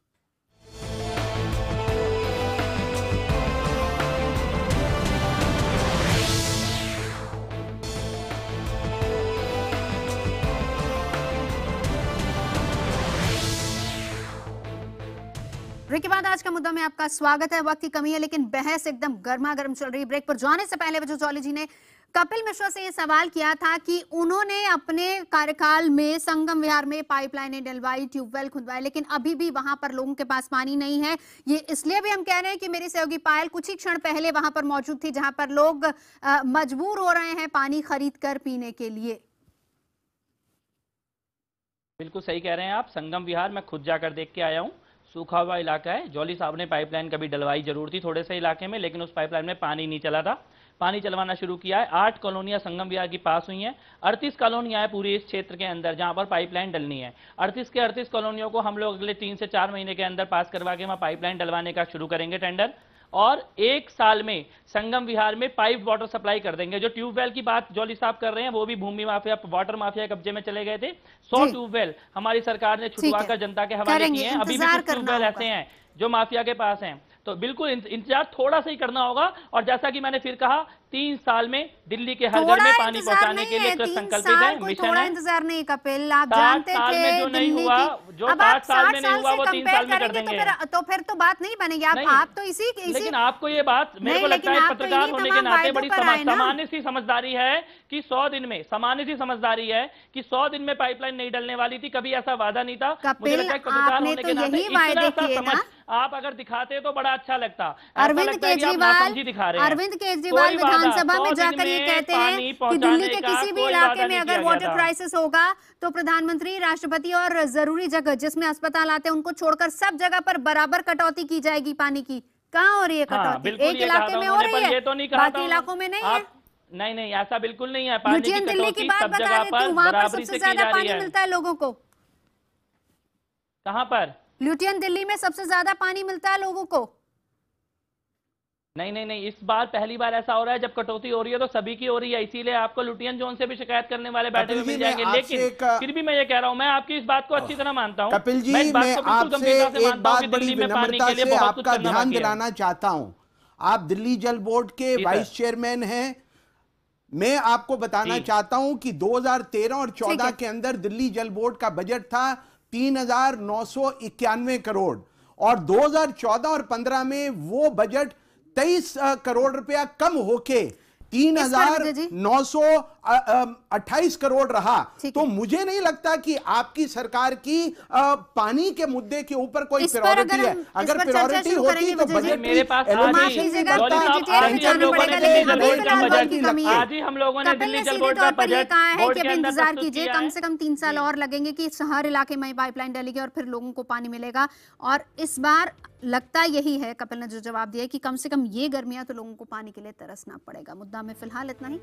ब्रेक के बाद आज का मुद्दा में आपका स्वागत है। वक्त की कमी है लेकिन बहस एकदम गर्मा गर्म चल रही है। ब्रेक पर जाने से पहले विजय जौली जी ने कपिल मिश्रा से यह सवाल किया था कि उन्होंने अपने कार्यकाल में संगम विहार में पाइपलाइनें डलवाई, ट्यूबवेल खुदवाए, लेकिन अभी भी वहां पर लोगों के पास पानी नहीं है। ये इसलिए भी हम कह रहे हैं कि मेरी सहयोगी पायल कुछ ही क्षण पहले वहां पर मौजूद थी जहां पर लोग मजबूर हो रहे हैं पानी खरीद कर पीने के लिए। बिल्कुल सही कह रहे हैं आप। संगम विहार मैं खुद जाकर देख के आया हूँ, सूखा हुआ इलाका है। जौली साहब ने पाइपलाइन कभी डलवाई जरूर थी थोड़े से इलाके में, लेकिन उस पाइपलाइन में पानी नहीं चला था। पानी चलवाना शुरू किया है। 8 कॉलोनियां संगम विहार की पास हुई हैं। 38 कॉलोनियां हैं पूरी इस क्षेत्र के अंदर जहां पर पाइपलाइन डलनी है। 38 के 38 कॉलोनियों को हम लोग अगले 3 से 4 महीने के अंदर पास करवा के वहां पाइपलाइन डलवाने का शुरू करेंगे टेंडर, और 1 साल में संगम विहार में पाइप वाटर सप्लाई कर देंगे। जो ट्यूबवेल की बात जौली साहब कर रहे हैं वो भी भूमि माफिया, वाटर माफिया कब्जे में चले गए थे। 100 ट्यूबवेल हमारी सरकार ने छुटवाकर जनता के हवाले किए हैं। अभी भी कुछ ट्यूबवेल ऐसे हैं जो माफिया के पास हैं, तो बिल्कुल इंतजार थोड़ा सा ही करना होगा। और जैसा कि मैंने फिर कहा, 3 साल में दिल्ली के हर घर में पानी पहुंचाने के लिए संकल्पित है, मिशन है। इंतजार नहीं कपिल, आप जानते थे जो नहीं हुआ, जो 8 साल में नहीं हुआ वो 3 साल में कर देंगे। तो फिर तो बात नहीं बनेगी। आप तो इसी लेकिन आपको ये बात, मेरे को लगता है पत्रकार होने के नाते बड़ी सामान्य सी समझदारी है कि 100 दिन में, सामान्य सी समझदारी है कि 100 दिन में पाइपलाइन नहीं डलने वाली थी। कभी ऐसा वादा नहीं था। मुझे लगता है पत्रकार होने के नाते इतना सा समझ आप अगर दिखाते तो बड़ा अच्छा लगता। अरविंद केजरीवाल विधानसभा में जाकर ये कहते हैं कि दिल्ली के किसी भी इलाके में अगर वाटर क्राइसिस होगा तो प्रधानमंत्री, राष्ट्रपति और जरूरी जगह जिसमें अस्पताल आते हैं उनको छोड़कर सब जगह पर बराबर कटौती की जाएगी पानी की। कहाँ हो रही है कटौती? एक इलाके में हो रही है, बाकी इलाकों में नहीं है। नहीं, ऐसा बिल्कुल नहीं है। पानी की दिल्ली की बात बता रहे थे, वहां पर सबसे ज्यादा पानी मिलता है लोगों को। कहाँ पर? ल्यूटियन दिल्ली में सबसे ज्यादा पानी मिलता है लोगों को। नहीं, इस बार पहली बार ऐसा हो रहा है जब कटौती हो रही है तो सभी की हो रही है, इसीलिए आपको लुटियन जोन से भी शिकायत करने वाले बैठे हुए मिल जाएंगे। लेकिन फिर भी मैं ये कह रहा हूं, मैं आपकी इस बात को अच्छी तरह मानता हूं। कपिल जी, मैं आपसे एक बात बड़ी विनम्रता से आपका ध्यान दिलाना चाहता हूं। आप दिल्ली जल बोर्ड के वाइस चेयरमैन हैं। मैं आपको बताना चाहता हूं कि 2013 और 14 के अंदर दिल्ली जल बोर्ड का बजट था 3,991 करोड़। और 2014 और 15 में वो बजट 23 करोड़ रुपया कम होके 3,928 करोड़ रहा। तो मुझे नहीं लगता कि आपकी सरकार की पानी के मुद्दे के ऊपर कोई प्रायोरिटी है। अगर प्रायोरिटी होती तो बजट मेरे पास आज ही हम लोगों ने दिल्ली जल बोर्ड का बजट है कि इंतजार कीजिए, कम से कम 3 साल और लगेंगे कि हर इलाके में पाइपलाइन डलेगी और फिर लोगों को पानी मिलेगा। और इस बार लगता यही है, कपिल ने जो जवाब दिया कि कम से कम ये गर्मियां तो लोगों को पानी के लिए तरसना पड़ेगा। मुद्दा में फिलहाल इतना ही।